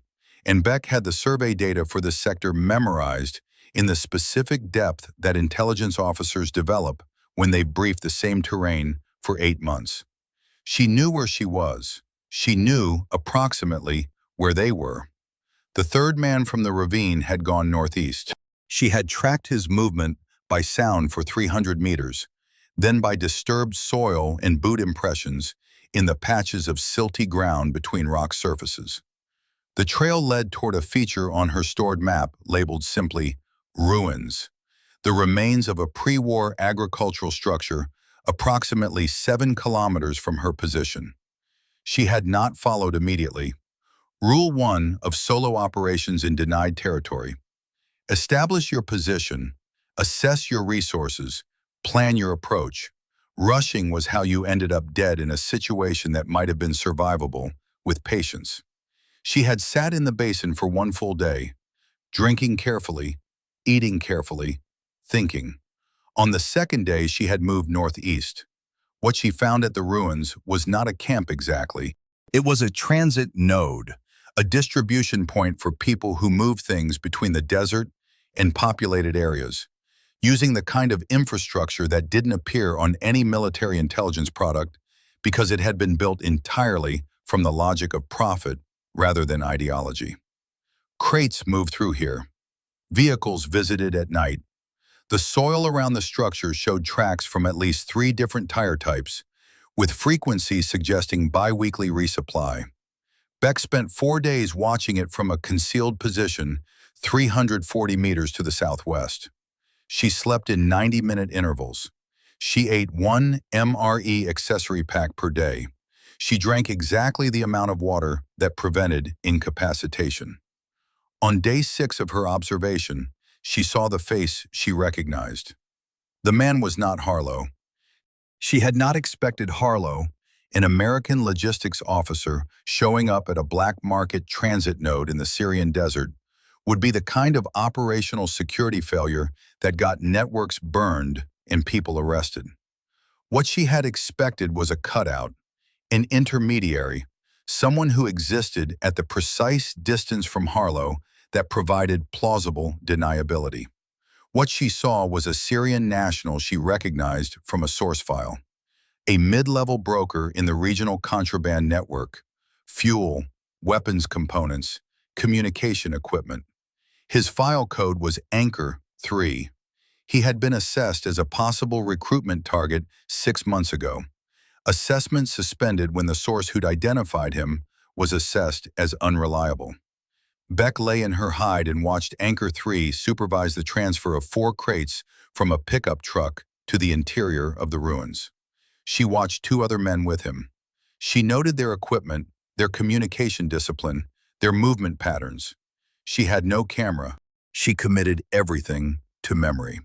S1: and Beck had the survey data for the sector memorized in the specific depth that intelligence officers develop when they brief the same terrain for 8 months. She knew where she was. She knew approximately where they were. The 3rd man from the ravine had gone northeast. She had tracked his movement by sound for 300 meters, then by disturbed soil and boot impressions in the patches of silty ground between rock surfaces. The trail led toward a feature on her stored map labeled simply ruins, the remains of a pre-war agricultural structure approximately 7 kilometers from her position. She had not followed immediately. Rule 1 of solo operations in denied territory: establish your position, Assess your resources. Plan your approach. Rushing was how you ended up dead in a situation that might have been survivable, with patience. She had sat in the basin for one full day, drinking carefully, eating carefully, thinking. On the second day, she had moved northeast. What she found at the ruins was not a camp exactly. It was a transit node, a distribution point for people who move things between the desert and populated areas, using the kind of infrastructure that didn't appear on any military intelligence product because it had been built entirely from the logic of profit rather than ideology. Crates moved through here. Vehicles visited at night. The soil around the structure showed tracks from at least 3 different tire types, with frequencies suggesting bi-weekly resupply. Beck spent 4 days watching it from a concealed position 340 meters to the southwest. She slept in 90-minute intervals. She ate 1 MRE accessory pack per day. She drank exactly the amount of water that prevented incapacitation. On day 6 of her observation, she saw the face she recognized. The man was not Harlow. She had not expected Harlow, an American logistics officer showing up at a black market transit node in the Syrian desert, would be the kind of operational security failure that got networks burned and people arrested. What she had expected was a cutout, an intermediary, someone who existed at the precise distance from Harlow that provided plausible deniability. What she saw was a Syrian national she recognized from a source file, a mid-level broker in the regional contraband network, fuel, weapons components, communication equipment. His file code was Anchor 3. He had been assessed as a possible recruitment target 6 months ago. Assessment suspended when the source who'd identified him was assessed as unreliable. Beck lay in her hide and watched Anchor 3 supervise the transfer of 4 crates from a pickup truck to the interior of the ruins. She watched 2 other men with him. She noted their equipment, their communication discipline, their movement patterns. She had no camera. She committed everything to memory.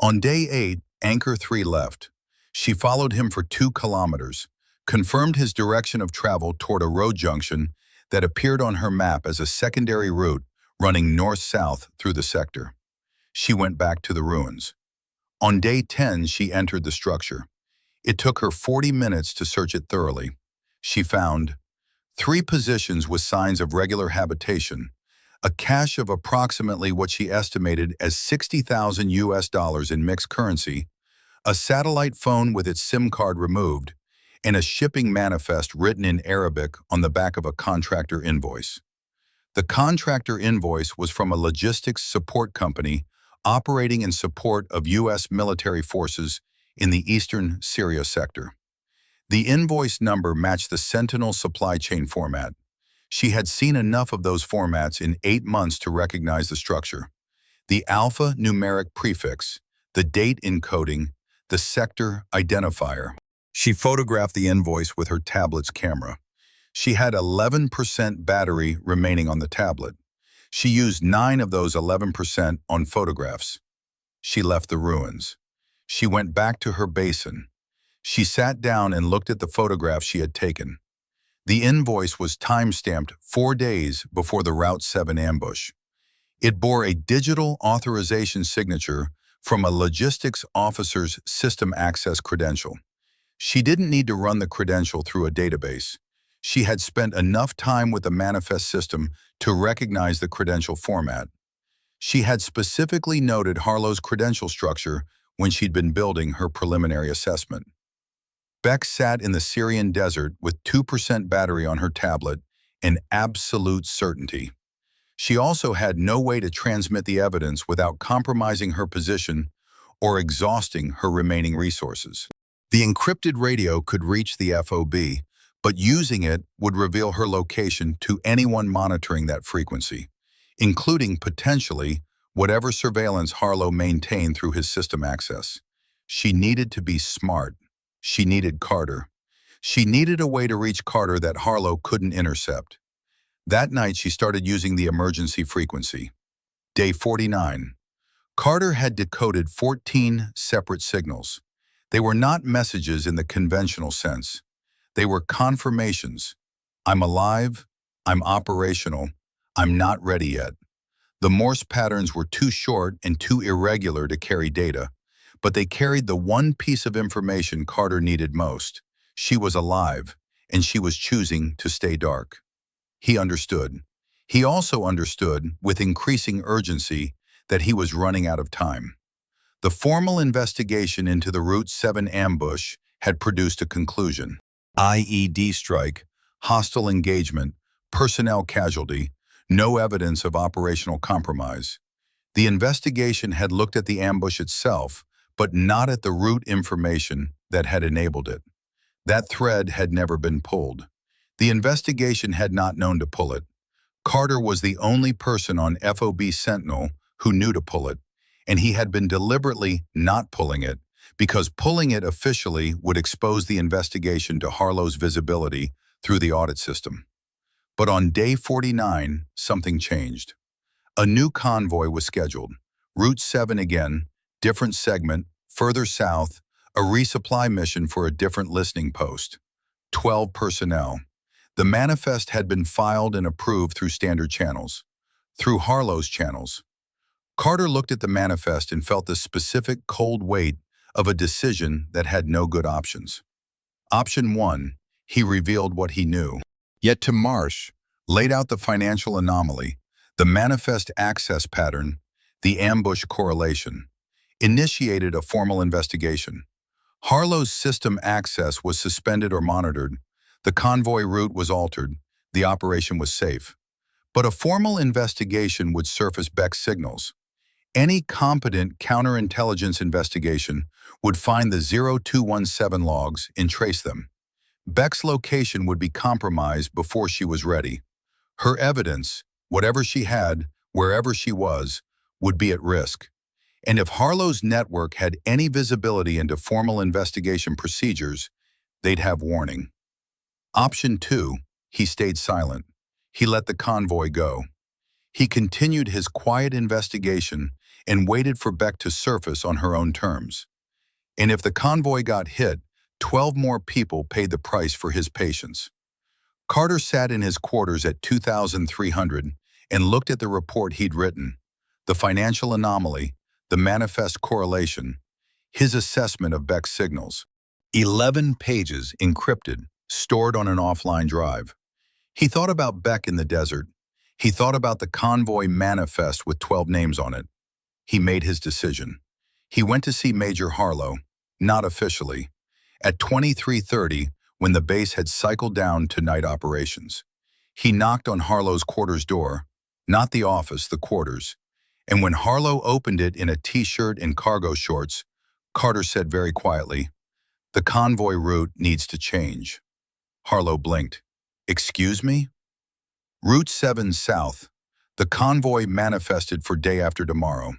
S1: On day 8, Anchor 3 left. She followed him for 2 kilometers, confirmed his direction of travel toward a road junction that appeared on her map as a secondary route running north-south through the sector. She went back to the ruins. On day 10, she entered the structure. It took her 40 minutes to search it thoroughly. She found 3 positions with signs of regular habitation, a cache of approximately what she estimated as $60,000 in mixed currency, a satellite phone with its SIM card removed, and a shipping manifest written in Arabic on the back of a contractor invoice. The contractor invoice was from a logistics support company operating in support of U.S. military forces in the eastern Syria sector. The invoice number matched the Sentinel supply chain format. She had seen enough of those formats in 8 months to recognize the structure. The alphanumeric prefix, the date encoding, the sector identifier. She photographed the invoice with her tablet's camera. She had 11% battery remaining on the tablet. She used 9 of those 11% on photographs. She left the ruins. She went back to her basin. She sat down and looked at the photographs she had taken. The invoice was time-stamped 4 days before the Route 7 ambush. It bore a digital authorization signature from a logistics officer's system access credential. She didn't need to run the credential through a database. She had spent enough time with the manifest system to recognize the credential format. She had specifically noted Harlow's credential structure when she'd been building her preliminary assessment. Beck sat in the Syrian desert with 2% battery on her tablet and absolute certainty. She also had no way to transmit the evidence without compromising her position or exhausting her remaining resources. The encrypted radio could reach the FOB, but using it would reveal her location to anyone monitoring that frequency, including potentially whatever surveillance Harlow maintained through his system access. She needed to be smart. She needed Carter. She needed a way to reach Carter that Harlow couldn't intercept. That night, she started using the emergency frequency. Day 49. Carter had decoded 14 separate signals. They were not messages in the conventional sense. They were confirmations. I'm alive, I'm operational, I'm not ready yet. The Morse patterns were too short and too irregular to carry data, but they carried the one piece of information Carter needed most. She was alive, and she was choosing to stay dark. He understood. He also understood, with increasing urgency, that he was running out of time. The formal investigation into the Route 7 ambush had produced a conclusion. IED strike, hostile engagement, personnel casualty, no evidence of operational compromise. The investigation had looked at the ambush itself, but not at the route information that had enabled it. That thread had never been pulled. The investigation had not known to pull it. Carter was the only person on FOB Sentinel who knew to pull it, and he had been deliberately not pulling it because pulling it officially would expose the investigation to Harlow's visibility through the audit system. But on day 49, something changed. A new convoy was scheduled. Route 7 again, different segment, further south, a resupply mission for a different listening post. 12 personnel. The manifest had been filed and approved through standard channels, through Harlow's channels. Carter looked at the manifest and felt the specific cold weight of a decision that had no good options. Option 1, he revealed what he knew. Yet to Marsh, laid out the financial anomaly, the manifest access pattern, the ambush correlation, initiated a formal investigation. Harlow's system access was suspended or monitored, the convoy route was altered, the operation was safe. But a formal investigation would surface Beck's signals. Any competent counterintelligence investigation would find the 0217 logs and trace them. Beck's location would be compromised before she was ready. Her evidence, whatever she had, wherever she was, would be at risk. And if Harlow's network had any visibility into formal investigation procedures, they'd have warning. Option 2, he stayed silent. He let the convoy go. He continued his quiet investigation and waited for Beck to surface on her own terms. And if the convoy got hit, 12 more people paid the price for his patience. Carter sat in his quarters at 2300 and looked at the report he'd written, the financial anomaly, the manifest correlation, his assessment of Beck's signals. 11 pages encrypted, stored on an offline drive. He thought about Beck in the desert. He thought about the convoy manifest with 12 names on it. He made his decision. He went to see Major Harlow, not officially, at 23:30 when the base had cycled down to night operations. He knocked on Harlow's quarters door, not the office, the quarters. And when Harlow opened it in a t-shirt and cargo shorts, Carter said very quietly, "The convoy route needs to change." Harlow blinked. "Excuse me?" Route 7 south. The convoy manifested for day after tomorrow.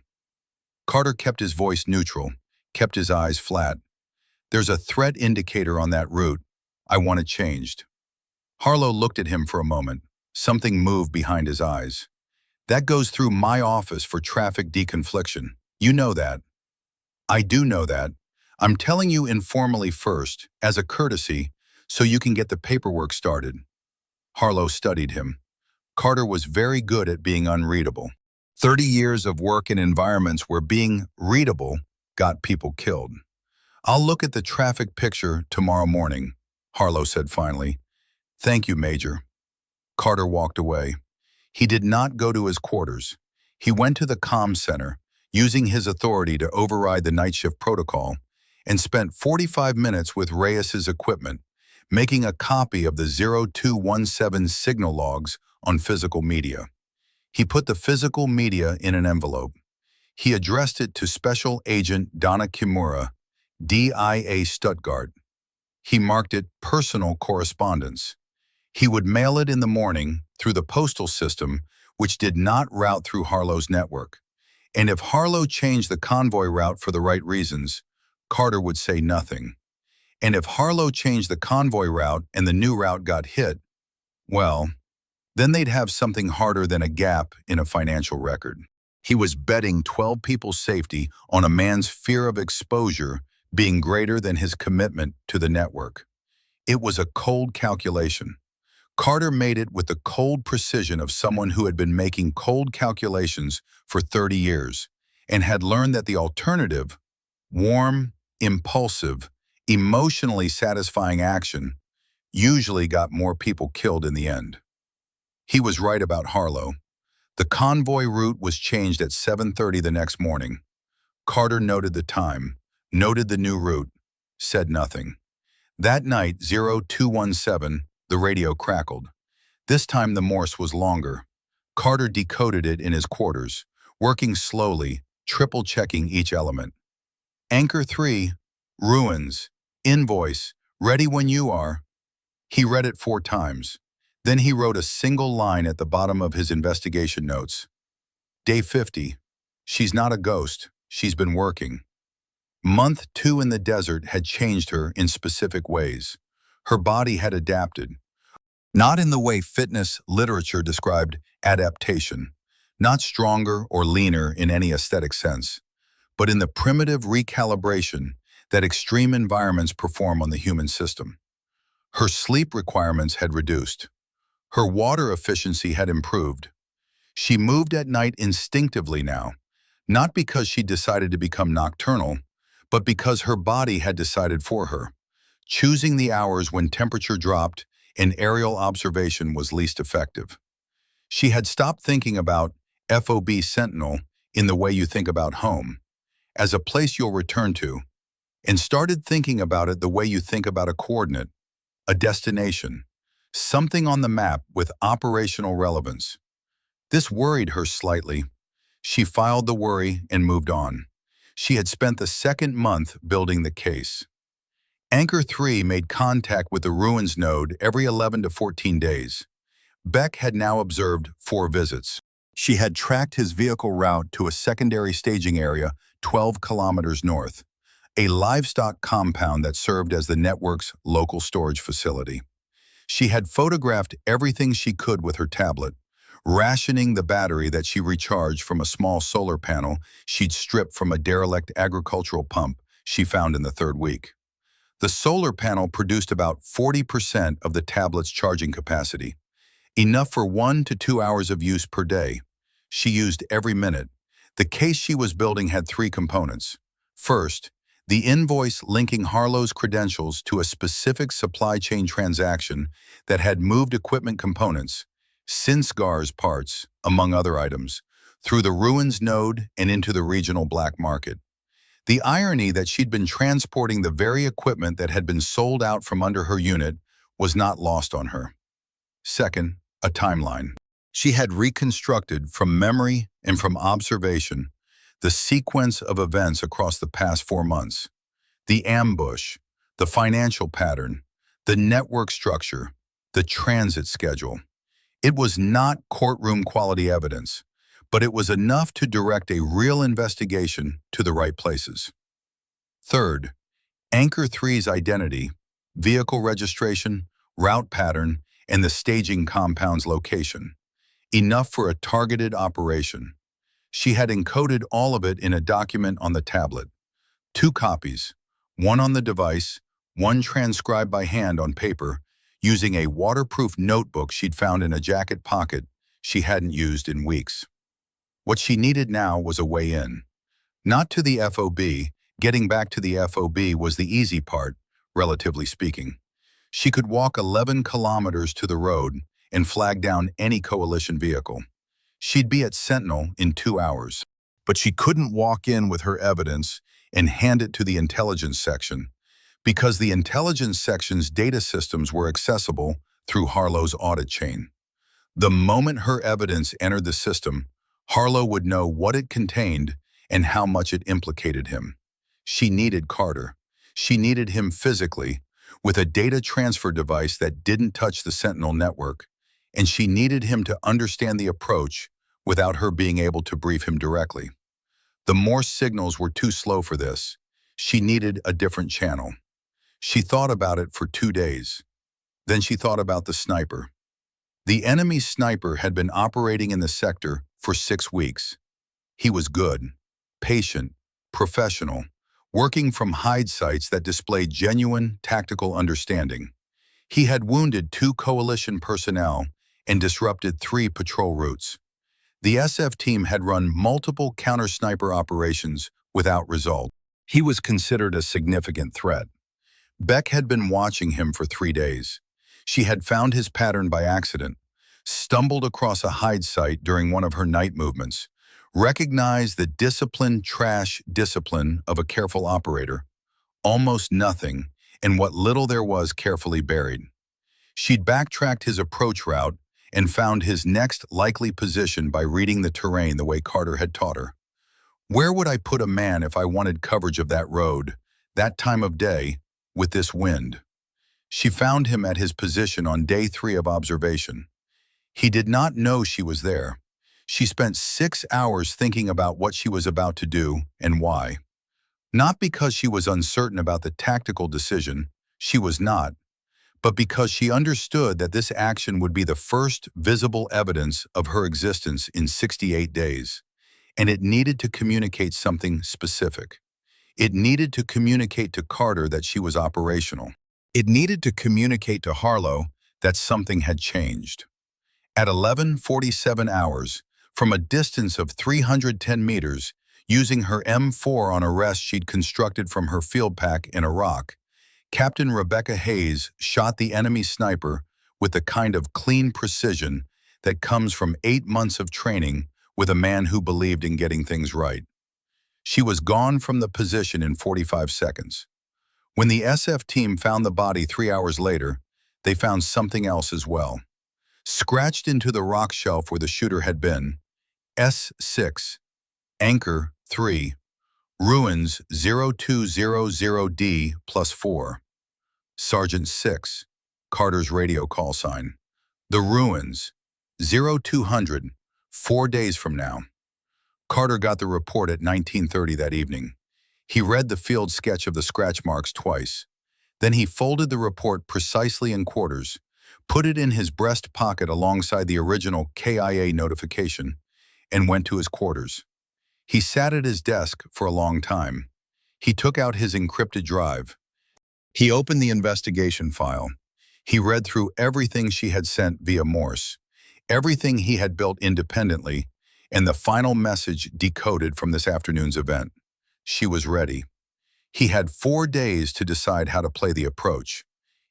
S1: Carter kept his voice neutral, kept his eyes flat. "There's a threat indicator on that route. I want it changed." Harlow looked at him for a moment. Something moved behind his eyes. "That goes through my office for traffic deconfliction. You know that." "I do know that. I'm telling you informally first, as a courtesy, so you can get the paperwork started." Harlow studied him. Carter was very good at being unreadable. 30 years of work in environments where being readable got people killed. "I'll look at the traffic picture tomorrow morning," Harlow said finally. "Thank you, Major." Carter walked away. He did not go to his quarters. He went to the comm center, using his authority to override the night shift protocol, and spent 45 minutes with Reyes's equipment, making a copy of the 0217 signal logs on physical media. He put the physical media in an envelope. He addressed it to Special Agent Donna Kimura, DIA Stuttgart. He marked it personal correspondence. He would mail it in the morning through the postal system, which did not route through Harlow's network. And if Harlow changed the convoy route for the right reasons, Carter would say nothing. And if Harlow changed the convoy route and the new route got hit, well, then they'd have something harder than a gap in a financial record. He was betting 12 people's safety on a man's fear of exposure being greater than his commitment to the network. It was a cold calculation. Carter made it with the cold precision of someone who had been making cold calculations for 30 years and had learned that the alternative, warm, impulsive, emotionally satisfying action, usually got more people killed in the end. He was right about Harlow. The convoy route was changed at 7:30 the next morning. Carter noted the time, noted the new route, said nothing. That night, 0217, the radio crackled. This time the Morse was longer. Carter decoded it in his quarters, working slowly, triple-checking each element. Anchor 3, ruins, invoice, ready when you are. He read it 4 times. Then he wrote a single line at the bottom of his investigation notes. Day 50. She's not a ghost. She's been working. Month 2 in the desert had changed her in specific ways. Her body had adapted. Not in the way fitness literature described adaptation, not stronger or leaner in any aesthetic sense, but in the primitive recalibration that extreme environments perform on the human system. Her sleep requirements had reduced. Her water efficiency had improved. She moved at night instinctively now, not because she decided to become nocturnal, but because her body had decided for her, choosing the hours when temperature dropped and aerial observation was least effective. She had stopped thinking about FOB Sentinel in the way you think about home, as a place you'll return to, and started thinking about it the way you think about a coordinate, a destination, something on the map with operational relevance. This worried her slightly. She filed the worry and moved on. She had spent the second month building the case. Anchor 3 made contact with the ruins node every 11 to 14 days. Beck had now observed 4 visits. She had tracked his vehicle route to a secondary staging area 12 kilometers north, a livestock compound that served as the network's local storage facility. She had photographed everything she could with her tablet, rationing the battery that she recharged from a small solar panel she'd stripped from a derelict agricultural pump she found in the 3rd week. The solar panel produced about 40% of the tablet's charging capacity, enough for 1 to 2 hours of use per day. She used every minute. The case she was building had 3 components. First, the invoice linking Harlow's credentials to a specific supply chain transaction that had moved equipment components, Sinsgar's parts, among other items, through the ruins node and into the regional black market. The irony that she'd been transporting the very equipment that had been sold out from under her unit was not lost on her. Second, a timeline. She had reconstructed from memory and from observation the sequence of events across the past 4 months. The ambush, the financial pattern, the network structure, the transit schedule. It was not courtroom quality evidence, but it was enough to direct a real investigation to the right places. Third, Anchor 3's identity, vehicle registration, route pattern, and the staging compound's location. Enough for a targeted operation. She had encoded all of it in a document on the tablet. 2 copies, one on the device, one transcribed by hand on paper, using a waterproof notebook she'd found in a jacket pocket she hadn't used in weeks. What she needed now was a way in. Not to the FOB. Getting back to the FOB was the easy part, relatively speaking. She could walk 11 kilometers to the road and flag down any coalition vehicle. She'd be at Sentinel in 2 hours. But she couldn't walk in with her evidence and hand it to the intelligence section, because the intelligence section's data systems were accessible through Harlow's audit chain. The moment her evidence entered the system, Harlow would know what it contained and how much it implicated him. She needed Carter. She needed him physically, with a data transfer device that didn't touch the Sentinel network, and she needed him to understand the approach without her being able to brief him directly. The Morse signals were too slow for this. She needed a different channel. She thought about it for 2 days. Then she thought about the sniper. The enemy sniper had been operating in the sector for 6 weeks. He was good, patient, professional, working from hide sites that displayed genuine tactical understanding. He had wounded 2 coalition personnel and disrupted 3 patrol routes. The SF team had run multiple counter-sniper operations without result. He was considered a significant threat. Beck had been watching him for 3 days. She had found his pattern by accident, stumbled across a hide site during one of her night movements, recognized the disciplined trash discipline of a careful operator, almost nothing, and what little there was carefully buried. She'd backtracked his approach route and found his next likely position by reading the terrain the way Carter had taught her. Where would I put a man if I wanted coverage of that road, that time of day, with this wind? She found him at his position on day 3 of observation. He did not know she was there. She spent 6 hours thinking about what she was about to do and why. Not because she was uncertain about the tactical decision, she was not, but because she understood that this action would be the first visible evidence of her existence in 68 days, and it needed to communicate something specific. It needed to communicate to Carter that she was operational. It needed to communicate to Harlow that something had changed. At 11:47 hours, from a distance of 310 meters, using her M4 on a rest she'd constructed from her field pack in Iraq, Captain Rebecca Hayes shot the enemy sniper with the kind of clean precision that comes from 8 months of training with a man who believed in getting things right. She was gone from the position in 45 seconds. When the SF team found the body 3 hours later, they found something else as well. Scratched into the rock shelf where the shooter had been, S6, Anchor 3, Ruins 0200D +4. Sergeant 6, Carter's radio call sign. The Ruins, 0200, 4 days from now. Carter got the report at 19:30 that evening. He read the field sketch of the scratch marks twice. Then he folded the report precisely in quarters, put it in his breast pocket alongside the original KIA notification, and went to his quarters. He sat at his desk for a long time. He took out his encrypted drive. He opened the investigation file. He read through everything she had sent via Morse, everything he had built independently, and the final message decoded from this afternoon's event. She was ready. He had 4 days to decide how to play the approach.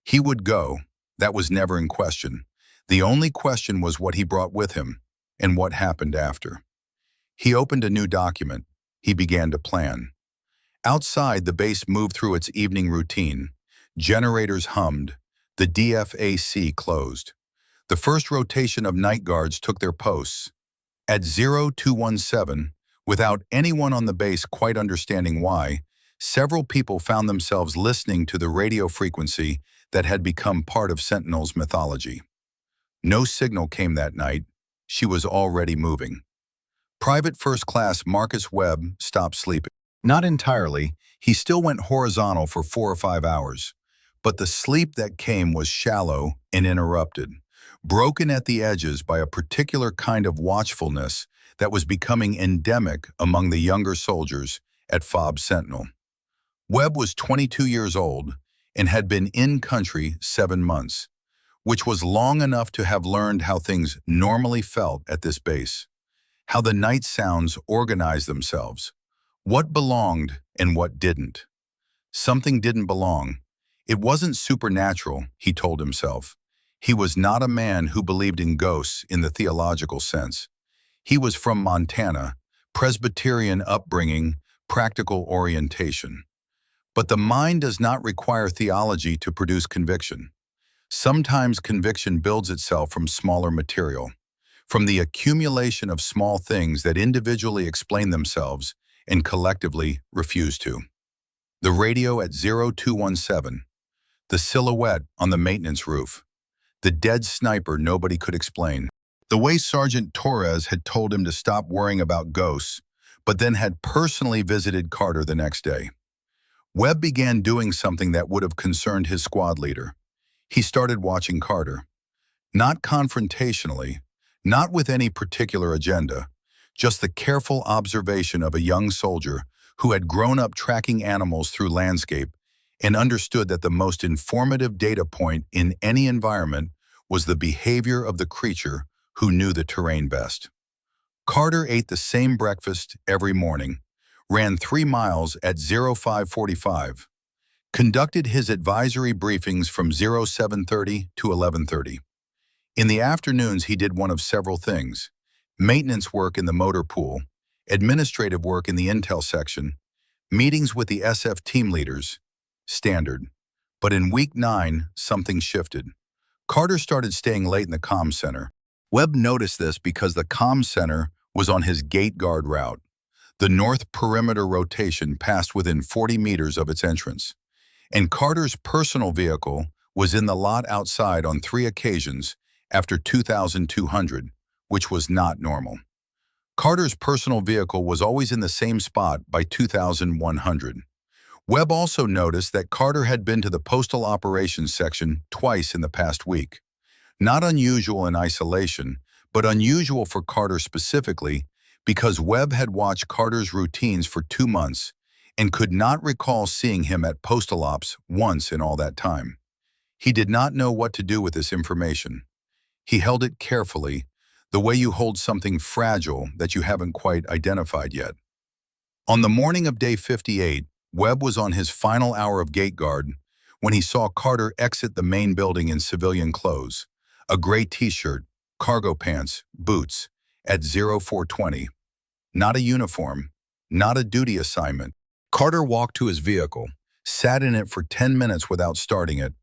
S1: He would go. That was never in question. The only question was what he brought with him and what happened after. He opened a new document. He began to plan. Outside, the base moved through its evening routine. Generators hummed. The DFAC closed. The first rotation of night guards took their posts. At 0217, without anyone on the base quite understanding why, several people found themselves listening to the radio frequency that had become part of Sentinel's mythology. No signal came that night. She was already moving. Private First Class Marcus Webb stopped sleeping. Not entirely. He still went horizontal for 4 or 5 hours. But the sleep that came was shallow and interrupted, broken at the edges by a particular kind of watchfulness that was becoming endemic among the younger soldiers at FOB Sentinel. Webb was 22 years old and had been in country 7 months, which was long enough to have learned how things normally felt at this base, how the night sounds organized themselves, what belonged and what didn't. Something didn't belong. It wasn't supernatural, he told himself. He was not a man who believed in ghosts in the theological sense. He was from Montana, Presbyterian upbringing, practical orientation. But the mind does not require theology to produce conviction. Sometimes conviction builds itself from smaller material, from the accumulation of small things that individually explain themselves and collectively refuse to. The radio at 0217, the silhouette on the maintenance roof, the dead sniper nobody could explain. The way Sergeant Torres had told him to stop worrying about ghosts, but then had personally visited Carter the next day. Webb began doing something that would have concerned his squad leader. He started watching Carter. Not confrontationally, not with any particular agenda, just the careful observation of a young soldier who had grown up tracking animals through landscape and understood that the most informative data point in any environment was the behavior of the creature who knew the terrain best. Carter ate the same breakfast every morning, ran 3 miles at 0545, conducted his advisory briefings from 0730 to 1130. In the afternoons, he did one of several things: maintenance work in the motor pool, administrative work in the intel section, meetings with the SF team leaders, standard. But in week 9, something shifted. Carter started staying late in the comm center. Webb noticed this because the comm center was on his gate guard route. The north perimeter rotation passed within 40 meters of its entrance, and Carter's personal vehicle was in the lot outside on 3 occasions after 2200, which was not normal. Carter's personal vehicle was always in the same spot by 2100. Webb also noticed that Carter had been to the Postal Operations section twice in the past week. Not unusual in isolation, but unusual for Carter specifically because Webb had watched Carter's routines for 2 months and could not recall seeing him at Postal Ops once in all that time. He did not know what to do with this information. He held it carefully, the way you hold something fragile that you haven't quite identified yet. On the morning of day 58, Webb was on his final hour of gate guard when he saw Carter exit the main building in civilian clothes, a gray t-shirt, cargo pants, boots, at 0420. Not a uniform, not a duty assignment. Carter walked to his vehicle, sat in it for 10 minutes without starting it,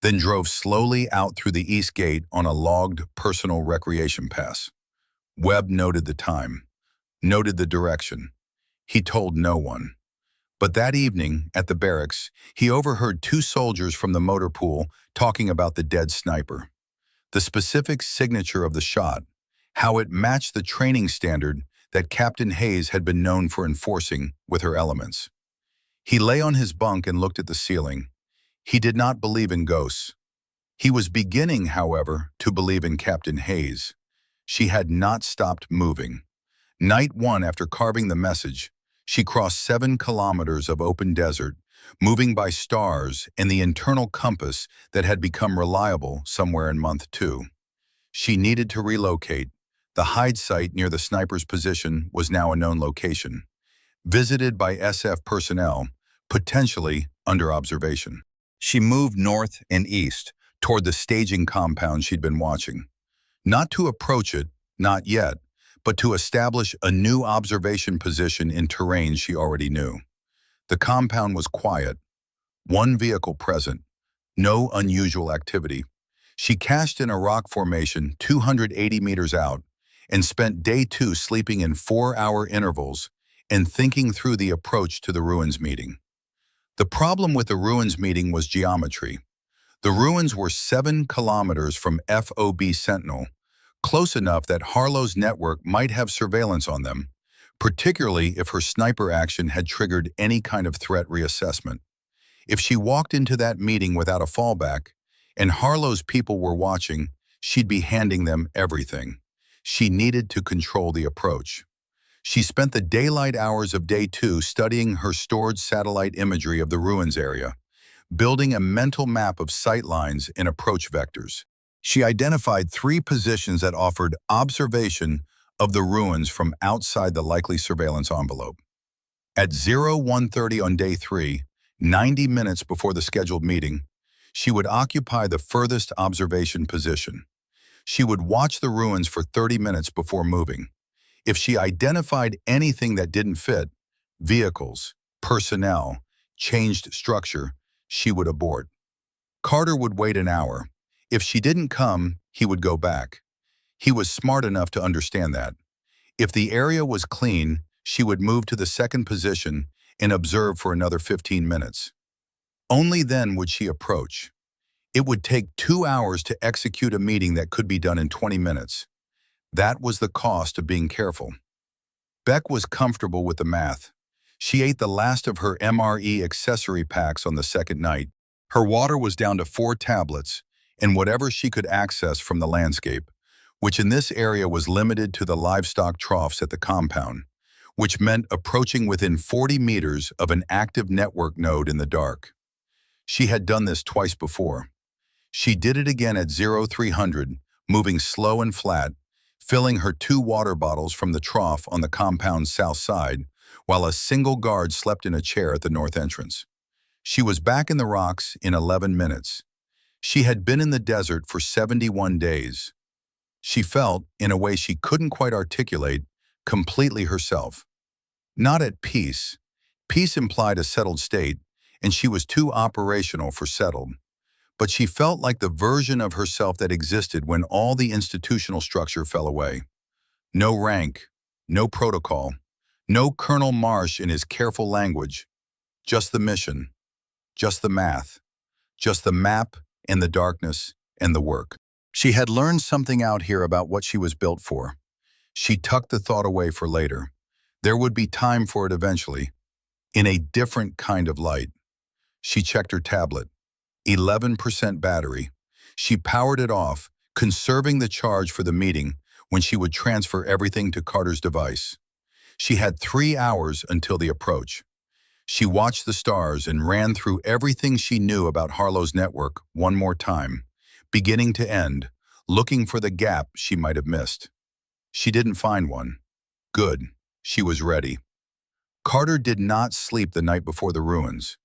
S1: then drove slowly out through the east gate on a logged personal recreation pass. Webb noted the time, noted the direction. He told no one. But that evening, at the barracks, he overheard 2 soldiers from the motor pool talking about the dead sniper. The specific signature of the shot, how it matched the training standard that Captain Hayes had been known for enforcing with her elements. He lay on his bunk and looked at the ceiling. He did not believe in ghosts. He was beginning, however, to believe in Captain Hayes. She had not stopped moving. Night 1, after carving the message, she crossed 7 kilometers of open desert, moving by stars and the internal compass that had become reliable somewhere in month 2. She needed to relocate. The hide site near the sniper's position was now a known location, visited by SF personnel, potentially under observation. She moved north and east toward the staging compound she'd been watching. Not to approach it, not yet, but to establish a new observation position in terrain she already knew. The compound was quiet. 1 vehicle present. No unusual activity. She cached in a rock formation 280 meters out and spent day 2 sleeping in 4-hour intervals and thinking through the approach to the ruins meeting. The problem with the ruins meeting was geometry. The ruins were 7 kilometers from FOB Sentinel, close enough that Harlow's network might have surveillance on them, particularly if her sniper action had triggered any kind of threat reassessment. If she walked into that meeting without a fallback, and Harlow's people were watching, she'd be handing them everything. She needed to control the approach. She spent the daylight hours of day 2 studying her stored satellite imagery of the ruins area, building a mental map of sightlines and approach vectors. She identified 3 positions that offered observation of the ruins from outside the likely surveillance envelope. At 0130 on day 3, 90 minutes before the scheduled meeting, she would occupy the furthest observation position. She would watch the ruins for 30 minutes before moving. If she identified anything that didn't fit, vehicles, personnel, changed structure, she would abort. Carter would wait an hour. If she didn't come, he would go back. He was smart enough to understand that. If the area was clean, she would move to the second position and observe for another 15 minutes. Only then would she approach. It would take 2 hours to execute a meeting that could be done in 20 minutes. That was the cost of being careful. Beck was comfortable with the math. She ate the last of her MRE accessory packs on the second night. Her water was down to 4 tablets, and whatever she could access from the landscape, which in this area was limited to the livestock troughs at the compound, which meant approaching within 40 meters of an active network node in the dark. She had done this twice before. She did it again at 0300, moving slow and flat, filling her 2 water bottles from the trough on the compound's south side, while a single guard slept in a chair at the north entrance. She was back in the rocks in 11 minutes. She had been in the desert for 71 days. She felt, in a way she couldn't quite articulate, completely herself. Not at peace. Peace implied a settled state, and she was too operational for settled. But she felt like the version of herself that existed when all the institutional structure fell away. No rank, no protocol, no Colonel Marsh in his careful language, just the mission, just the math, just the map and the darkness and the work. She had learned something out here about what she was built for. She tucked the thought away for later. There would be time for it eventually, in a different kind of light. She checked her tablet. 11% battery. She powered it off, conserving the charge for the meeting when she would transfer everything to Carter's device. She had 3 hours until the approach. She watched the stars and ran through everything she knew about Harlow's network one more time, beginning to end, looking for the gap she might have missed. She didn't find one. Good. She was ready. Carter did not sleep the night before the ruins.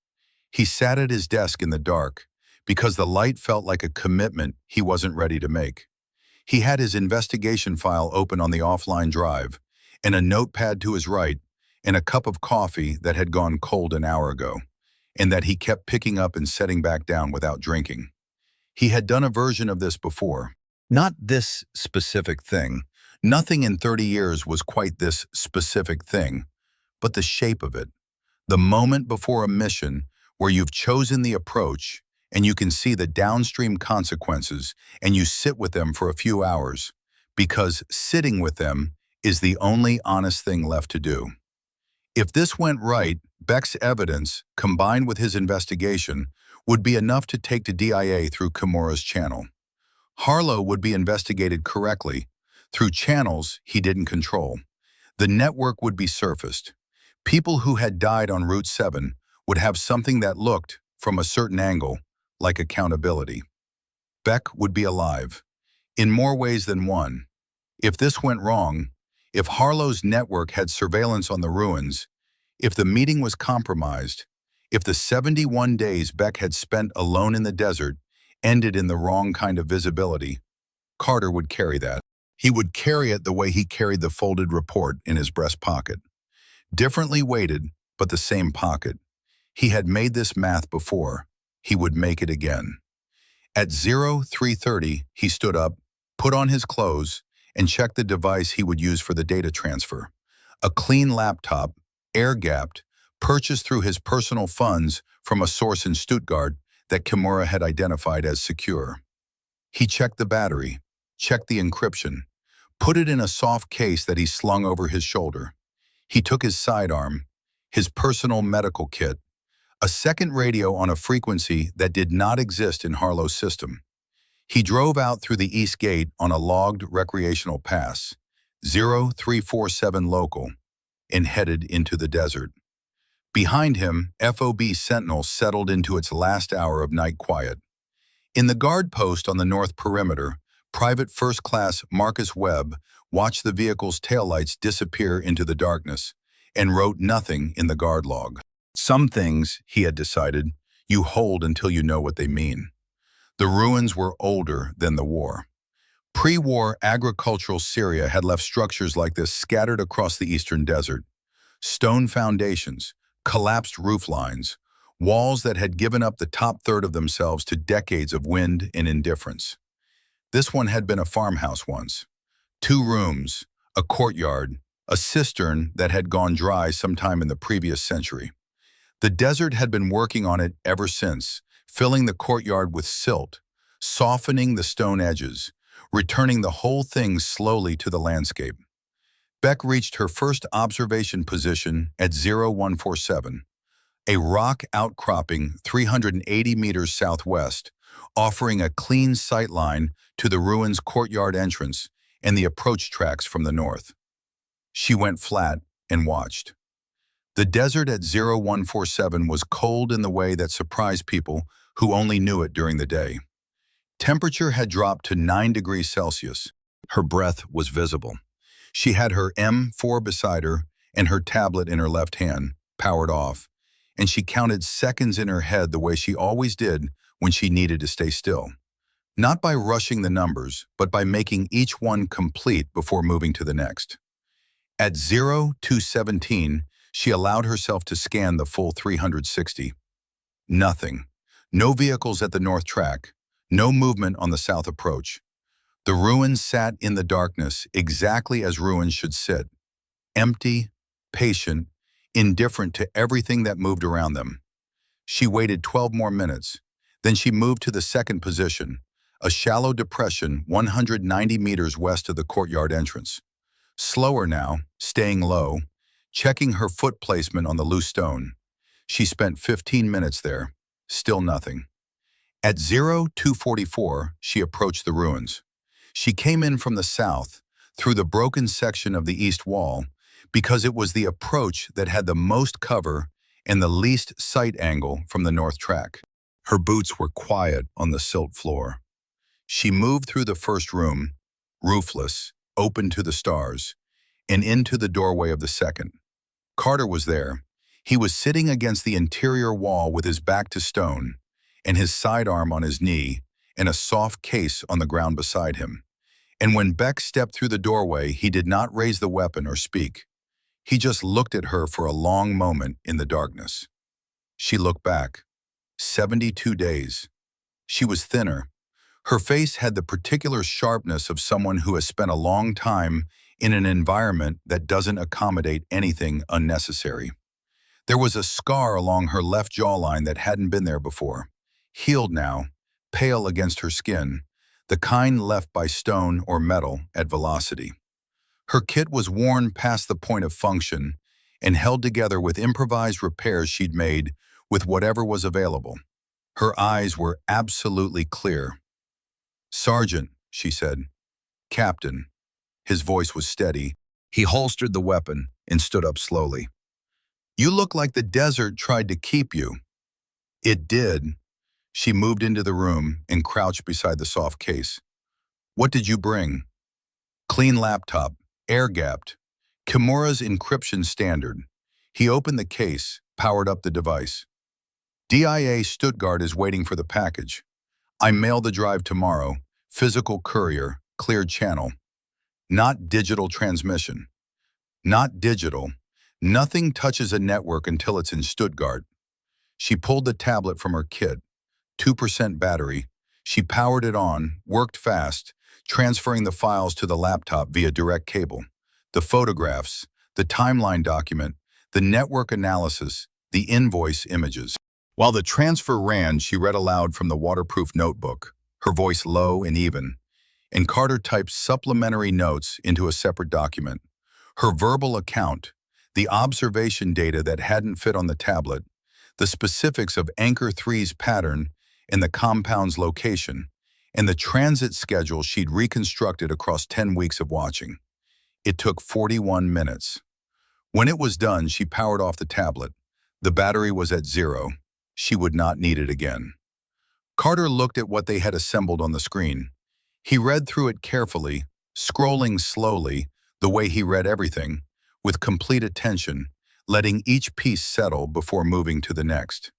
S1: He sat at his desk in the dark, because the light felt like a commitment he wasn't ready to make. He had his investigation file open on the offline drive, and a notepad to his right, and a cup of coffee that had gone cold an hour ago, and that he kept picking up and setting back down without drinking. He had done a version of this before. Not this specific thing. Nothing in 30 years was quite this specific thing, but the shape of it. The moment before a mission where you've chosen the approach and you can see the downstream consequences and you sit with them for a few hours, because sitting with them is the only honest thing left to do. If this went right, Beck's evidence, combined with his investigation, would be enough to take to DIA through Kimura's channel. Harlow would be investigated correctly, through channels he didn't control. The network would be surfaced. People who had died on Route 7 would have something that looked, from a certain angle, like accountability. Beck would be alive, in more ways than one. If this went wrong, if Harlow's network had surveillance on the ruins, if the meeting was compromised, if the 71 days Beck had spent alone in the desert ended in the wrong kind of visibility, Carter would carry that. He would carry it the way he carried the folded report in his breast pocket. Differently weighted, but the same pocket. He had made this math before. He would make it again. At 0330, he stood up, put on his clothes, and checked the device he would use for the data transfer. A clean laptop, air-gapped, purchased through his personal funds from a source in Stuttgart that Kimura had identified as secure. He checked the battery, checked the encryption, put it in a soft case that he slung over his shoulder. He took his sidearm, his personal medical kit, a second radio on a frequency that did not exist in Harlow's system. He drove out through the east gate on a logged recreational pass, 0347 local, and headed into the desert. Behind him, FOB Sentinel settled into its last hour of night quiet. In the guard post on the north perimeter, Private First Class Marcus Webb watched the vehicle's taillights disappear into the darkness and wrote nothing in the guard log. Some things, he had decided, you hold until you know what they mean. The ruins were older than the war. Pre-war agricultural Syria had left structures like this scattered across the eastern desert. Stone foundations, collapsed roof lines, walls that had given up the top third of themselves to decades of wind and indifference. This one had been a farmhouse once. 2 rooms, a courtyard, a cistern that had gone dry sometime in the previous century. The desert had been working on it ever since, filling the courtyard with silt, softening the stone edges, returning the whole thing slowly to the landscape. Beck reached her first observation position at 0147, a rock outcropping 380 meters southwest, offering a clean sightline to the ruins' courtyard entrance and the approach tracks from the north. She went flat and watched. The desert at 0147 was cold in the way that surprised people who only knew it during the day. Temperature had dropped to 9 degrees Celsius. Her breath was visible. She had her M4 beside her and her tablet in her left hand, powered off, and she counted seconds in her head the way she always did when she needed to stay still. Not by rushing the numbers, but by making each one complete before moving to the next. At 0217, she allowed herself to scan the full 360. Nothing. No vehicles at the north track. No movement on the south approach. The ruins sat in the darkness exactly as ruins should sit. Empty, patient, indifferent to everything that moved around them. She waited 12 more minutes. Then she moved to the second position, a shallow depression 190 meters west of the courtyard entrance. Slower now, staying low, checking her foot placement on the loose stone. She spent 15 minutes there, still nothing. At 0244, she approached the ruins. She came in from the south, through the broken section of the east wall, because it was the approach that had the most cover and the least sight angle from the north track. Her boots were quiet on the silt floor. She moved through the first room, roofless, open to the stars, and into the doorway of the second. Carter was there. He was sitting against the interior wall with his back to stone, and his sidearm on his knee, and a soft case on the ground beside him. And when Beck stepped through the doorway, he did not raise the weapon or speak. He just looked at her for a long moment in the darkness. She looked back. 72 days. She was thinner. Her face had the particular sharpness of someone who has spent a long time in an environment that doesn't accommodate anything unnecessary. There was a scar along her left jawline that hadn't been there before. Healed now, pale against her skin, the kind left by stone or metal at velocity. Her kit was worn past the point of function and held together with improvised repairs she'd made with whatever was available. Her eyes were absolutely clear. "Sergeant," she said. "Captain." His voice was steady. He holstered the weapon and stood up slowly. "You look like the desert tried to keep you." "It did." She moved into the room and crouched beside the soft case. "What did you bring?" "Clean laptop, air-gapped. Kimura's encryption standard." He opened the case, powered up the device. "DIA Stuttgart is waiting for the package. I mail the drive tomorrow. Physical courier, cleared channel. Not digital transmission. Not digital. Nothing touches a network until it's in Stuttgart." She pulled the tablet from her kit. 2% battery. She powered it on, worked fast, transferring the files to the laptop via direct cable. The photographs, the timeline document, the network analysis, the invoice images. While the transfer ran, she read aloud from the waterproof notebook, her voice low and even, and Carter typed supplementary notes into a separate document. Her verbal account, the observation data that hadn't fit on the tablet, the specifics of Anchor 3's pattern and the compound's location, and the transit schedule she'd reconstructed across 10 weeks of watching. It took 41 minutes. When it was done, she powered off the tablet. The battery was at 0. She would not need it again. Carter looked at what they had assembled on the screen. He read through it carefully, scrolling slowly, the way he read everything, with complete attention, letting each piece settle before moving to the next.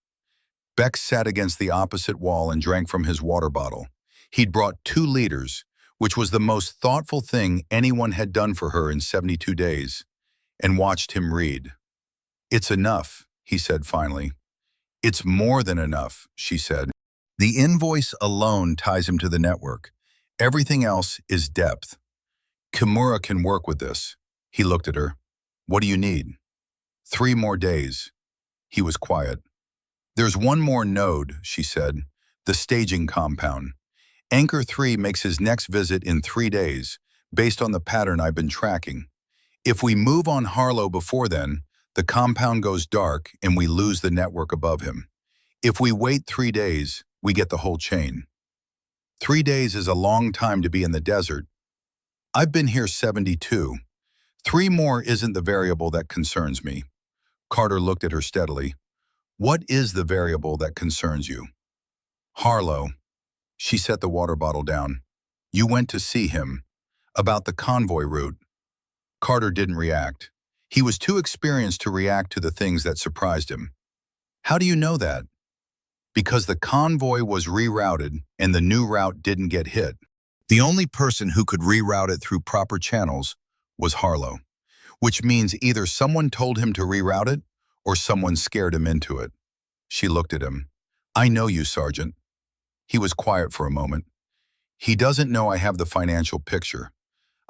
S1: Beck sat against the opposite wall and drank from his water bottle. He'd brought 2 liters, which was the most thoughtful thing anyone had done for her in 72 days, and watched him read. "It's enough," he said finally. "It's more than enough," she said. "The invoice alone ties him to the network. Everything else is depth. Kimura can work with this." He looked at her. "What do you need?" 3 more days." He was quiet. "There's one more node," she said, "the staging compound. Anchor 3 makes his next visit in 3 days, based on the pattern I've been tracking. If we move on Harlow before then, the compound goes dark and we lose the network above him. If we wait 3 days, we get the whole chain. 3 days is a long time to be in the desert." I've been here 72. 3 more isn't the variable that concerns me. Carter looked at her steadily. What is the variable that concerns you? Harlow. She set the water bottle down. You went to see him. About the convoy route. Carter didn't react. He was too experienced to react to the things that surprised him. How do you know that? Because the convoy was rerouted and the new route didn't get hit. The only person who could reroute it through proper channels was Harlow, which means either someone told him to reroute it or someone scared him into it. She looked at him. I know you, Sergeant. He was quiet for a moment. He doesn't know I have the financial picture.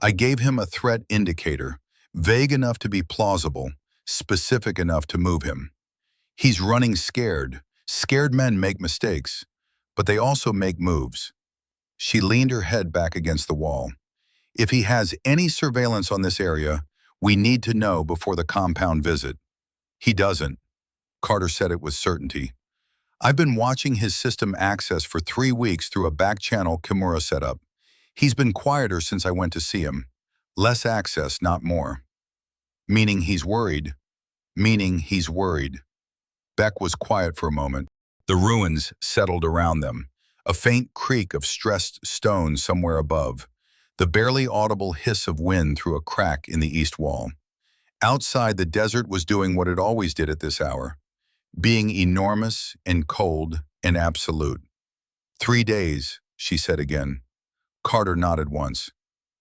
S1: I gave him a threat indicator, vague enough to be plausible, specific enough to move him. He's running scared. Scared men make mistakes, but they also make moves. She leaned her head back against the wall. If he has any surveillance on this area, we need to know before the compound visit. He doesn't. Carter said it with certainty. I've been watching his system access for 3 weeks through a back-channel Kimura setup. He's been quieter since I went to see him. Less access, not more. Meaning he's worried. Meaning he's worried. Beck was quiet for a moment. The ruins settled around them. A faint creak of stressed stone somewhere above. The barely audible hiss of wind through a crack in the east wall. Outside, the desert was doing what it always did at this hour. Being enormous and cold and absolute. 3 days, she said again. Carter nodded once.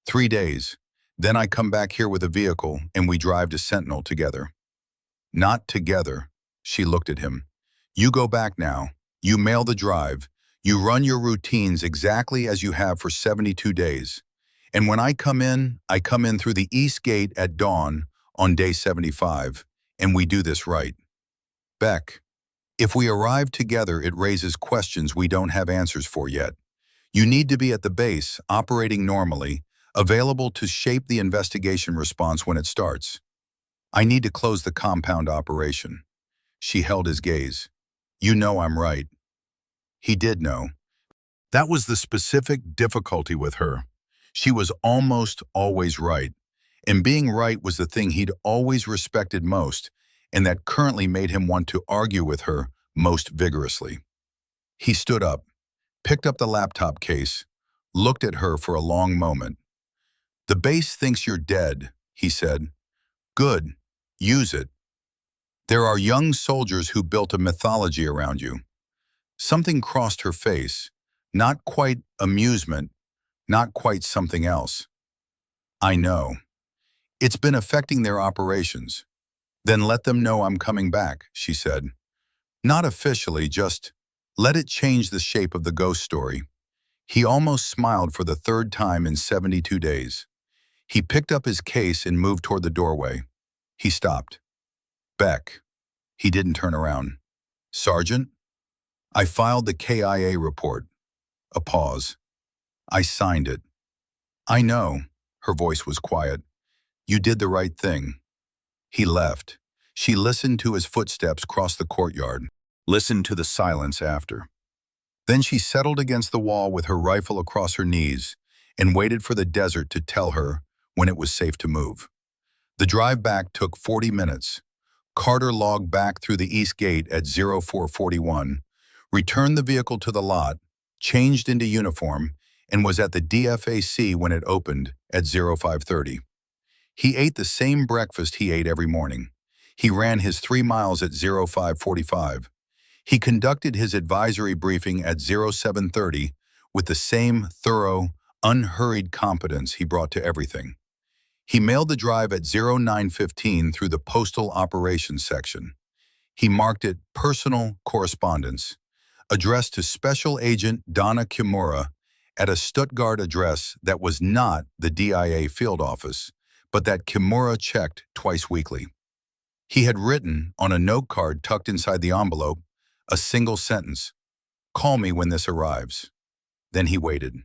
S1: 3 days. Then I come back here with a vehicle and we drive to Sentinel together. Not together. She looked at him. You go back now. You mail the drive. You run your routines exactly as you have for 72 days. And when I come in through the east gate at dawn on day 75, and we do this right. Beck, if we arrive together, it raises questions we don't have answers for yet. You need to be at the base, operating normally, available to shape the investigation response when it starts. I need to close the compound operation. She held his gaze. You know I'm right. He did know. That was the specific difficulty with her. She was almost always right. And being right was the thing he'd always respected most, and that currently made him want to argue with her most vigorously. He stood up, picked up the laptop case, looked at her for a long moment. The base thinks you're dead, he said. Good. Use it. There are young soldiers who built a mythology around you. Something crossed her face, not quite amusement, not quite something else. I know. It's been affecting their operations. Then let them know I'm coming back, she said. Not officially, just let it change the shape of the ghost story. He almost smiled for the 3rd time in 72 days. He picked up his case and moved toward the doorway. He stopped. Beck. He didn't turn around. Sergeant? I filed the KIA report. A pause. I signed it. I know. Her voice was quiet. You did the right thing. He left. She listened to his footsteps cross the courtyard, listened to the silence after. Then she settled against the wall with her rifle across her knees and waited for the desert to tell her when it was safe to move. The drive back took 40 minutes. Carter logged back through the east gate at 0441, returned the vehicle to the lot, changed into uniform, and was at the DFAC when it opened at 0530. He ate the same breakfast he ate every morning. He ran his 3 miles at 0545. He conducted his advisory briefing at 0730 with the same thorough, unhurried competence he brought to everything. He mailed the drive at 0915 through the Postal Operations section. He marked it Personal Correspondence, addressed to Special Agent Donna Kimura at a Stuttgart address that was not the DIA field office, but that Kimura checked twice weekly. He had written on a note card tucked inside the envelope a single sentence, "Call me when this arrives." Then he waited.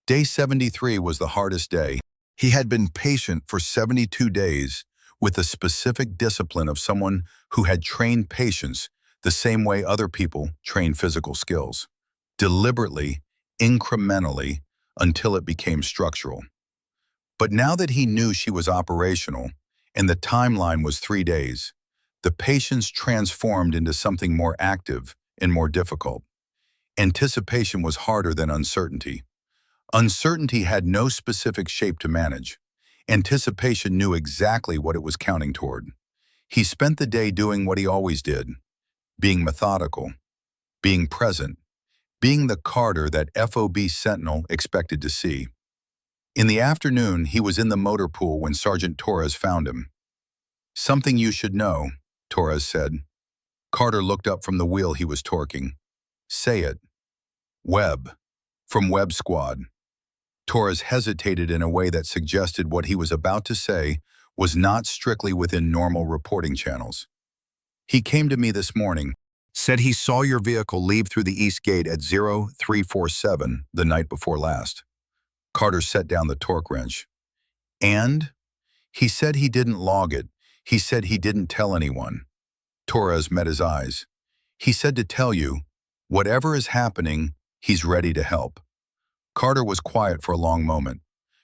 S1: Day 73 was the hardest day. He had been patient for 72 days with the specific discipline of someone who had trained patience the same way other people train physical skills, deliberately, incrementally, until it became structural. But now that he knew she was operational, and the timeline was 3 days, the patience transformed into something more active and more difficult. Anticipation was harder than uncertainty. Uncertainty had no specific shape to manage. Anticipation knew exactly what it was counting toward. He spent the day doing what he always did, being methodical, being present, being the Carter that FOB Sentinel expected to see. In the afternoon, he was in the motor pool when Sergeant Torres found him. "Something you should know," Torres said. Carter looked up from the wheel he was torquing. "Say it." "Webb. From Webb Squad." Torres hesitated in a way that suggested what he was about to say was not strictly within normal reporting channels. "He came to me this morning, said he saw your vehicle leave through the east gate at 0347 the night before last." Carter set down the torque wrench. "And?" "He said he didn't log it. He said he didn't tell anyone." Torres met his eyes. "He said to tell you, whatever is happening, he's ready to help." Carter was quiet for a long moment.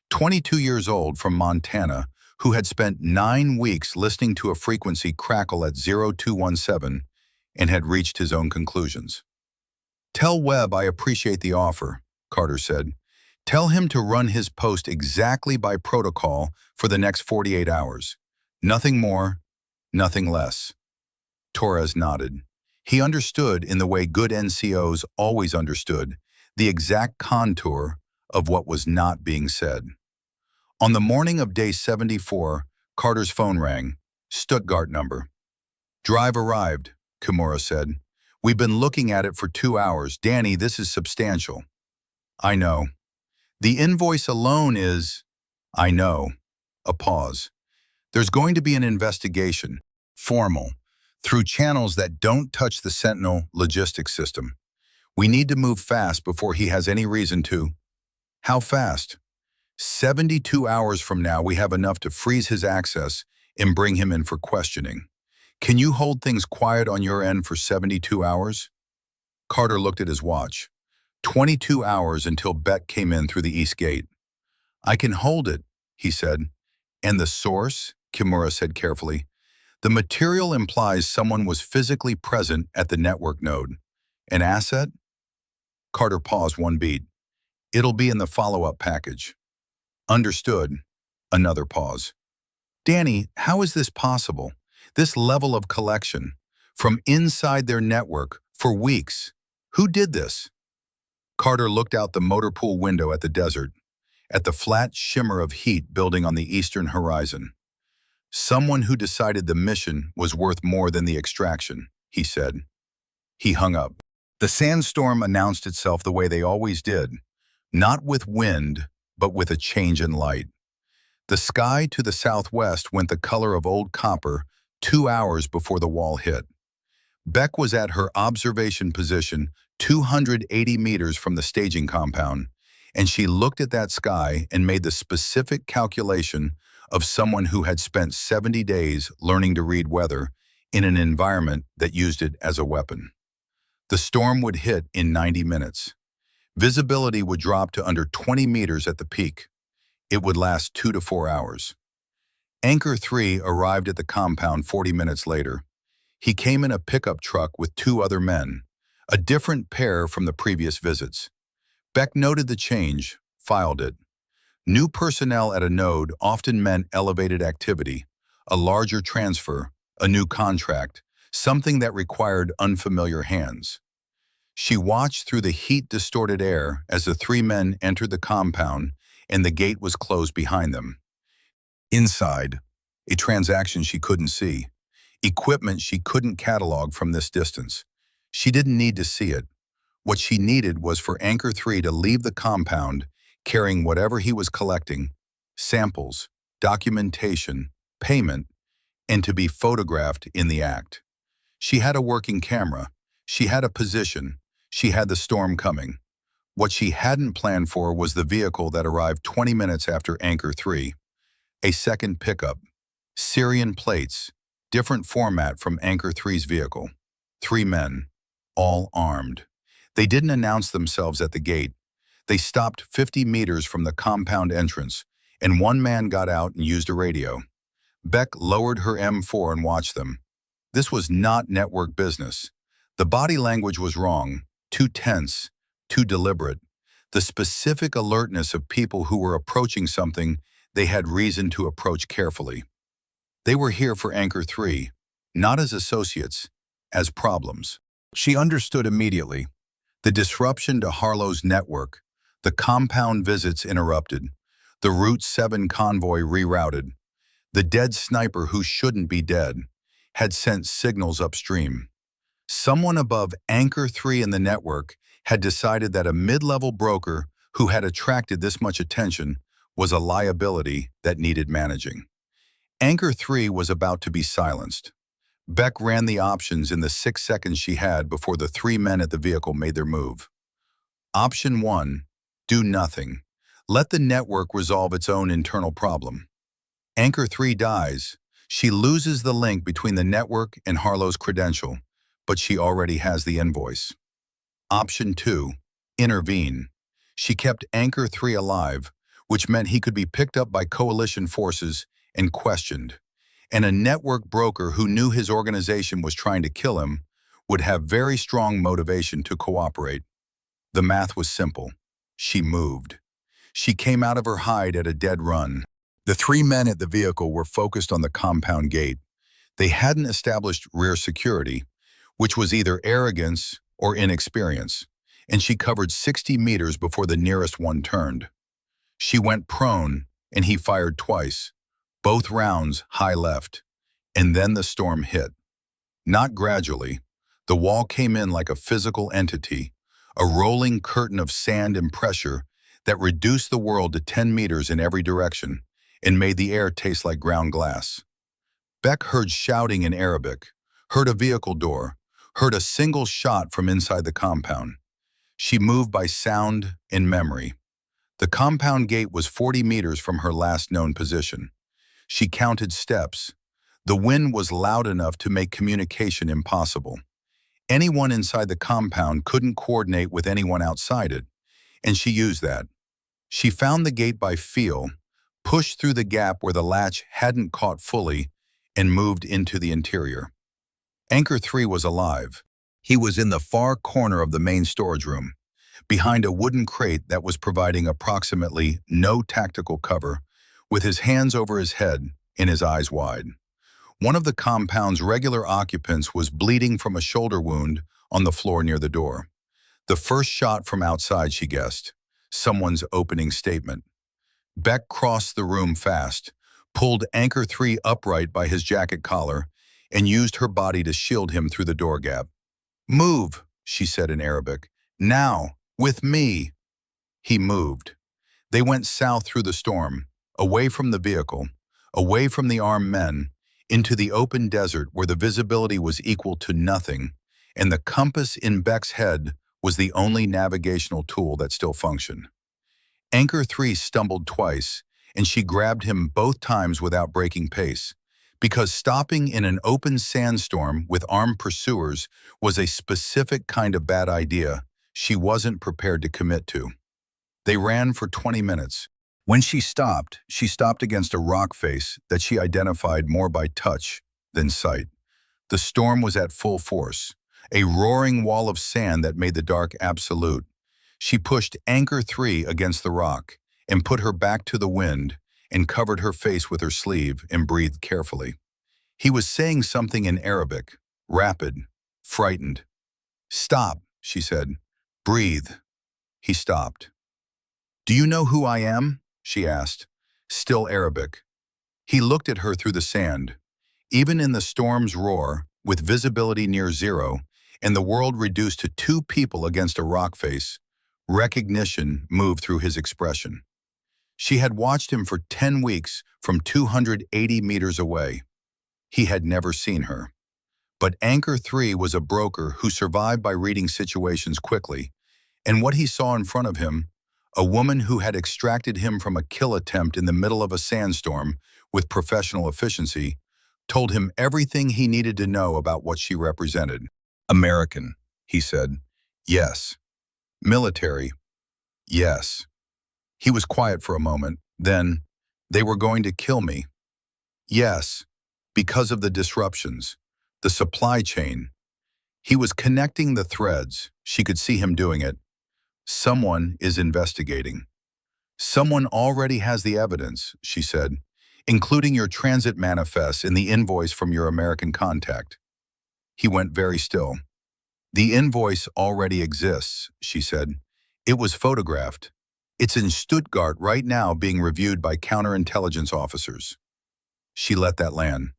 S1: 22 years old from Montana, who had spent 9 weeks listening to a frequency crackle at 0217 and had reached his own conclusions. "Tell Webb I appreciate the offer," Carter said. "Tell him to run his post exactly by protocol for the next 48 hours. Nothing more, nothing less." Torres nodded. He understood in the way good NCOs always understood, the exact contour of what was not being said. On the morning of day 74, Carter's phone rang. Stuttgart number. "Drive arrived," Kimura said. "We've been looking at it for 2 hours. Danny, this is substantial." "I know." "The invoice alone is—" "I know." A pause. "There's going to be an investigation, formal, through channels that don't touch the Sentinel logistics system. We need to move fast before he has any reason to." "How fast?" 72 hours from now, we have enough to freeze his access and bring him in for questioning. Can you hold things quiet on your end for 72 hours? Carter looked at his watch. 22 hours until Beck came in through the east gate. "I can hold it," he said. "And the source?" Kimura said carefully. "The material implies someone was physically present at the network node. An asset?" Carter paused one beat. "It'll be in the follow-up package." "Understood." Another pause. "Danny, how is this possible? This level of collection, from inside their network, for weeks. Who did this?" Carter looked out the motor pool window at the desert, at the flat shimmer of heat building on the eastern horizon. "Someone who decided the mission was worth more than the extraction," he said. He hung up. The sandstorm announced itself the way they always did, not with wind, but with a change in light. The sky to the southwest went the color of old copper 2 hours before the wall hit. Beck was at her observation position 280 meters from the staging compound, and she looked at that sky and made the specific calculation of someone who had spent 70 days learning to read weather in an environment that used it as a weapon. The storm would hit in 90 minutes. Visibility would drop to under 20 meters at the peak. It would last 2 to 4 hours. Anchor 3 arrived at the compound 40 minutes later. He came in a pickup truck with 2 other men, a different pair from the previous visits. Beck noted the change, filed it. New personnel at a node often meant elevated activity, a larger transfer, a new contract, something that required unfamiliar hands. She watched through the heat-distorted air as the 3 men entered the compound and the gate was closed behind them. Inside, a transaction she couldn't see, equipment she couldn't catalog from this distance. She didn't need to see it. What she needed was for Anchor 3 to leave the compound carrying whatever he was collecting, samples, documentation, payment, and to be photographed in the act. She had a working camera. She had a position. She had the storm coming. What she hadn't planned for was the vehicle that arrived 20 minutes after Anchor 3. A second pickup. Syrian plates, different format from Anchor 3's vehicle. 3 men, all armed. They didn't announce themselves at the gate. They stopped 50 meters from the compound entrance, and one man got out and used a radio. Beck lowered her M4 and watched them. This was not network business. The body language was wrong, too tense, too deliberate. The specific alertness of people who were approaching something they had reason to approach carefully. They were here for Anchor 3, not as associates, as problems. She understood immediately. The disruption to Harlow's network, the compound visits interrupted, the Route 7 convoy rerouted, the dead sniper who shouldn't be dead had sent signals upstream. Someone above Anchor 3 in the network had decided that a mid-level broker who had attracted this much attention was a liability that needed managing. Anchor 3 was about to be silenced. Beck ran the options in the 6 seconds she had before the 3 men at the vehicle made their move. Option 1, do nothing. Let the network resolve its own internal problem. Anchor 3 dies. She loses the link between the network and Harlow's credential, but she already has the invoice. Option 2, intervene. She kept Anchor 3 alive, which meant he could be picked up by coalition forces and questioned. And a network broker who knew his organization was trying to kill him would have very strong motivation to cooperate. The math was simple. She moved. She came out of her hide at a dead run. The 3 men at the vehicle were focused on the compound gate. They hadn't established rear security, which was either arrogance or inexperience, and she covered 60 meters before the nearest one turned. She went prone, and he fired twice, both rounds high left, and then the storm hit. Not gradually. The wall came in like a physical entity, a rolling curtain of sand and pressure that reduced the world to 10 meters in every direction and made the air taste like ground glass. Beck heard shouting in Arabic, heard a vehicle door, heard a single shot from inside the compound. She moved by sound and memory. The compound gate was 40 meters from her last known position. She counted steps. The wind was loud enough to make communication impossible. Anyone inside the compound couldn't coordinate with anyone outside it, and she used that. She found the gate by feel, pushed through the gap where the latch hadn't caught fully, and moved into the interior. Anchor 3 was alive. He was in the far corner of the main storage room, behind a wooden crate that was providing approximately no tactical cover, with his hands over his head and his eyes wide. One of the compound's regular occupants was bleeding from a shoulder wound on the floor near the door. The first shot from outside, she guessed, someone's opening statement. Beck crossed the room fast, pulled Anchor 3 upright by his jacket collar, and used her body to shield him through the door gap. "Move," she said in Arabic. "Now, with me." He moved. They went south through the storm, away from the vehicle, away from the armed men, into the open desert where the visibility was equal to nothing, and the compass in Beck's head was the only navigational tool that still functioned. Anchor 3 stumbled twice, and she grabbed him both times without breaking pace, because stopping in an open sandstorm with armed pursuers was a specific kind of bad idea she wasn't prepared to commit to. They ran for 20 minutes. When she stopped against a rock face that she identified more by touch than sight. The storm was at full force, a roaring wall of sand that made the dark absolute. She pushed Anchor 3 against the rock and put her back to the wind and covered her face with her sleeve and breathed carefully. He was saying something in Arabic, rapid, frightened. "Stop," she said. "Breathe." He stopped. "Do you know who I am?" she asked, still Arabic. He looked at her through the sand. Even in the storm's roar, with visibility near zero, and the world reduced to 2 people against a rock face, recognition moved through his expression. She had watched him for 10 weeks from 280 meters away. He had never seen her. But Anchor 3 was a broker who survived by reading situations quickly, and what he saw in front of him, a woman who had extracted him from a kill attempt in the middle of a sandstorm with professional efficiency, told him everything he needed to know about what she represented. "American," he said. "Yes." "Military?" "Yes." He was quiet for a moment. Then, They were going to kill me. Yes, because of the disruptions, the supply chain. He was connecting the threads. She could see him doing it. Someone is investigating. Someone already has the evidence, she said, including your transit manifest and the invoice from your American contact. He went very still. The invoice already exists, she said. It was photographed. It's in Stuttgart right now being reviewed by counterintelligence officers. She let that land.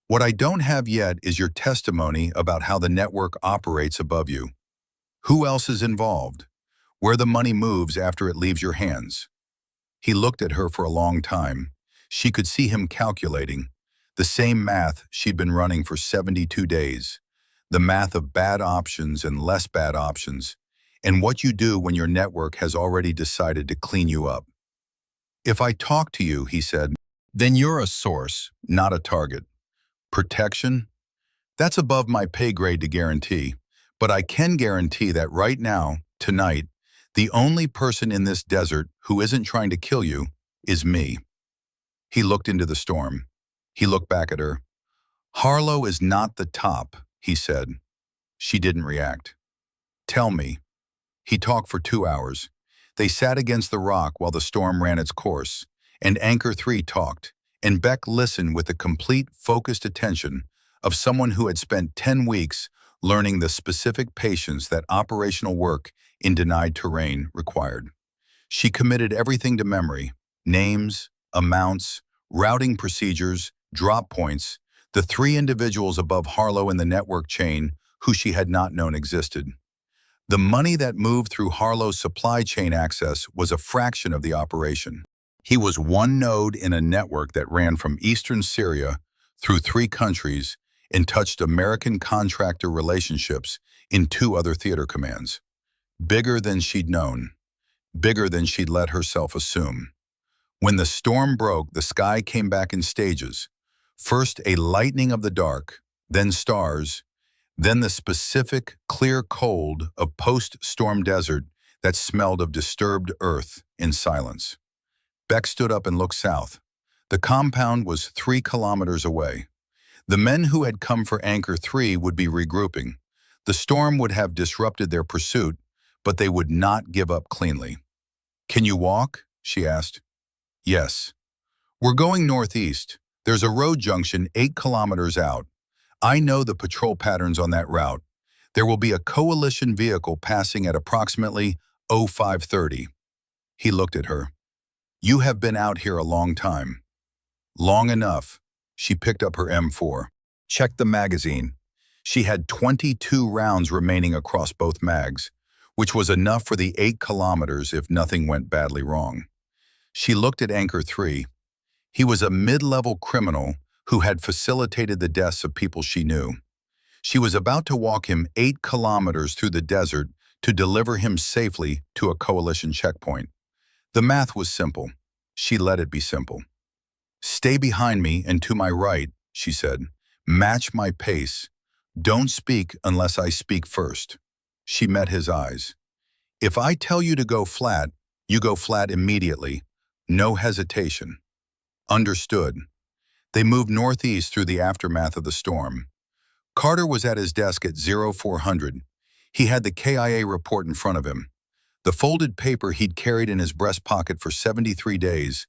S1: What I don't have yet is your testimony about how the network operates above you. Who else is involved? Where the money moves after it leaves your hands. He looked at her for a long time. She could see him calculating. The same math she'd been running for 72 days. The math of bad options and less bad options, and what you do when your network has already decided to clean you up. If I talk to you, he said, then you're a source, not a target. Protection? That's above my pay grade to guarantee, but I can guarantee that right now, tonight, the only person in this desert who isn't trying to kill you is me. He looked into the storm. He looked back at her. Harlow is not the top, he said. She didn't react. Tell me. He talked for 2 hours. They sat against the rock while the storm ran its course, and Anchor 3 talked, and Beck listened with the complete, focused attention of someone who had spent 10 weeks learning the specific patience that operational work in denied terrain required. She committed everything to memory: names, amounts, routing procedures, drop points, the 3 individuals above Harlow in the network chain who she had not known existed. The money that moved through Harlow's supply chain access was a fraction of the operation. He was one node in a network that ran from eastern Syria through 3 countries and touched American contractor relationships in 2 other theater commands. Bigger than she'd known, bigger than she'd let herself assume. When the storm broke, the sky came back in stages. First a lightning of the dark, then stars, then the specific, clear cold of post-storm desert that smelled of disturbed earth in silence. Beck stood up and looked south. The compound was 3 kilometers away. The men who had come for Anchor 3 would be regrouping. The storm would have disrupted their pursuit, but they would not give up cleanly. Can you walk? She asked. Yes. We're going northeast. There's a road junction 8 kilometers out. I know the patrol patterns on that route. There will be a coalition vehicle passing at approximately 0530. He looked at her. You have been out here a long time. Long enough. She picked up her M4. Checked the magazine. She had 22 rounds remaining across both mags, which was enough for the 8 kilometers if nothing went badly wrong. She looked at Anchor 3. He was a mid-level criminal who had facilitated the deaths of people she knew. She was about to walk him 8 kilometers through the desert to deliver him safely to a coalition checkpoint. The math was simple. She let it be simple. Stay behind me and to my right, she said. Match my pace. Don't speak unless I speak first. She met his eyes. If I tell you to go flat, you go flat immediately. No hesitation. Understood. They moved northeast through the aftermath of the storm. Carter was at his desk at 0400. He had the KIA report in front of him. The folded paper he'd carried in his breast pocket for 73 days,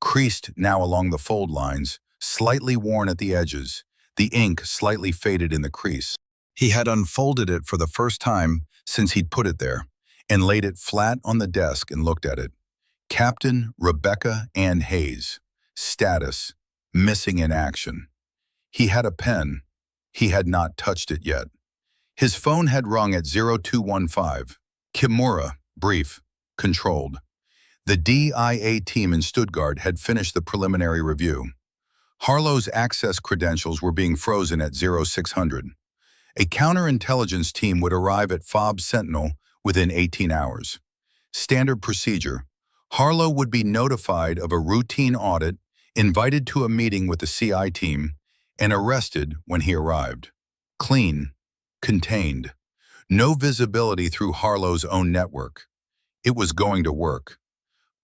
S1: creased now along the fold lines, slightly worn at the edges, the ink slightly faded in the crease. He had unfolded it for the first time since he'd put it there, and laid it flat on the desk and looked at it. Captain Rebecca Ann Hayes. Status. Missing in action. He had a pen. He had not touched it yet. His phone had rung at 0215. Kimura. Brief. Controlled. The DIA team in Stuttgart had finished the preliminary review. Harlow's access credentials were being frozen at 0600. A counterintelligence team would arrive at FOB Sentinel within 18 hours. Standard procedure. Harlow would be notified of a routine audit, invited to a meeting with the CI team, and arrested when he arrived. Clean. Contained. No visibility through Harlow's own network. It was going to work.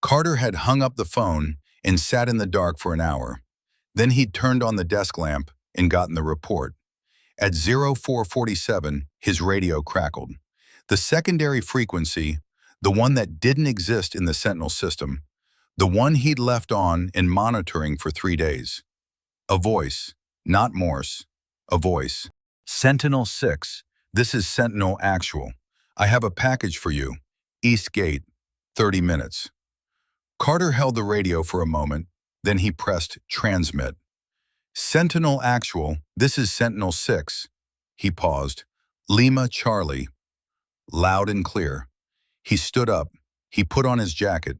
S1: Carter had hung up the phone and sat in the dark for an hour. Then he'd turned on the desk lamp and gotten the report. At 0447, his radio crackled. The secondary frequency, the one that didn't exist in the Sentinel system, the one he'd left on and monitoring for 3 days. A voice, not Morse, a voice. Sentinel 6, this is Sentinel Actual. I have a package for you. East Gate, 30 minutes. Carter held the radio for a moment, then he pressed transmit. Sentinel Actual, this is Sentinel 6. He paused. Lima Charlie. Loud and clear. He stood up. He put on his jacket.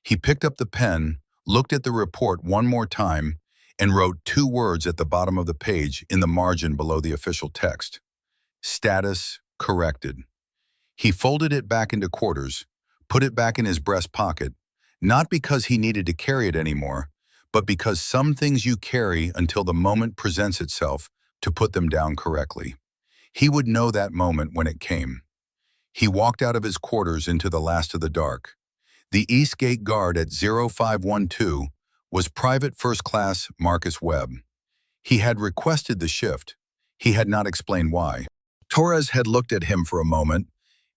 S1: He picked up the pen, looked at the report one more time, and wrote 2 words at the bottom of the page in the margin below the official text. Status corrected. He folded it back into quarters, put it back in his breast pocket, not because he needed to carry it anymore, but because some things you carry until the moment presents itself to put them down correctly. He would know that moment when it came. He walked out of his quarters into the last of the dark. The East Gate guard at 0512 was Private First Class Marcus Webb. He had requested the shift. He had not explained why. Torres had looked at him for a moment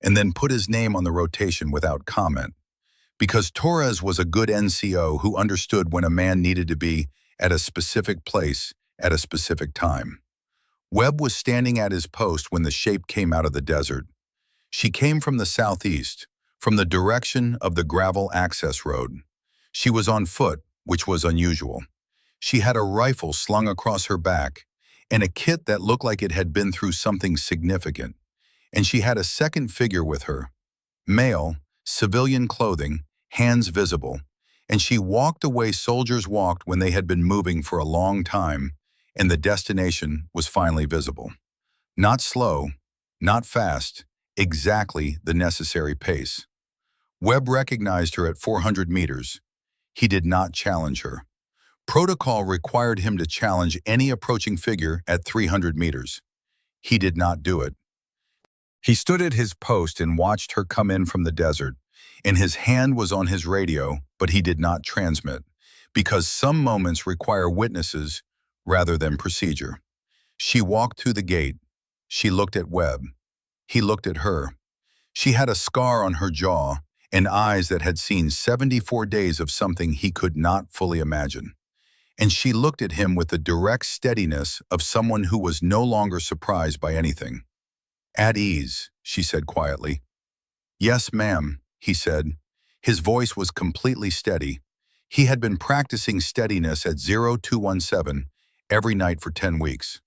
S1: and then put his name on the rotation without comment. Because Torres was a good NCO who understood when a man needed to be at a specific place at a specific time. Webb was standing at his post when the shape came out of the desert. She came from the southeast, from the direction of the gravel access road. She was on foot, which was unusual. She had a rifle slung across her back and a kit that looked like it had been through something significant. And she had a second figure with her. Male, civilian clothing, hands visible, and she walked the way soldiers walked when they had been moving for a long time, and the destination was finally visible. Not slow, not fast, exactly the necessary pace. Webb recognized her at 400 meters. He did not challenge her. Protocol required him to challenge any approaching figure at 300 meters. He did not do it. He stood at his post and watched her come in from the desert, and his hand was on his radio, but he did not transmit, because some moments require witnesses rather than procedure. She walked through the gate. She looked at Webb. He looked at her. She had a scar on her jaw and eyes that had seen 74 days of something he could not fully imagine. And she looked at him with the direct steadiness of someone who was no longer surprised by anything. At ease, she said quietly. Yes, ma'am, he said. His voice was completely steady. He had been practicing steadiness at 0217 every night for 10 weeks.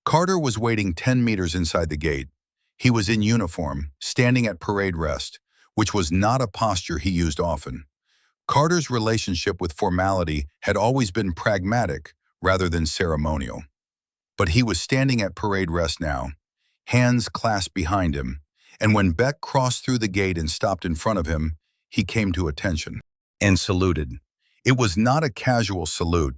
S1: Carter was waiting 10 meters inside the gate. He was in uniform, standing at parade rest, which was not a posture he used often. Carter's relationship with formality had always been pragmatic rather than ceremonial. But he was standing at parade rest now, hands clasped behind him, and when Beck crossed through the gate and stopped in front of him, he came to attention and saluted. It was not a casual salute.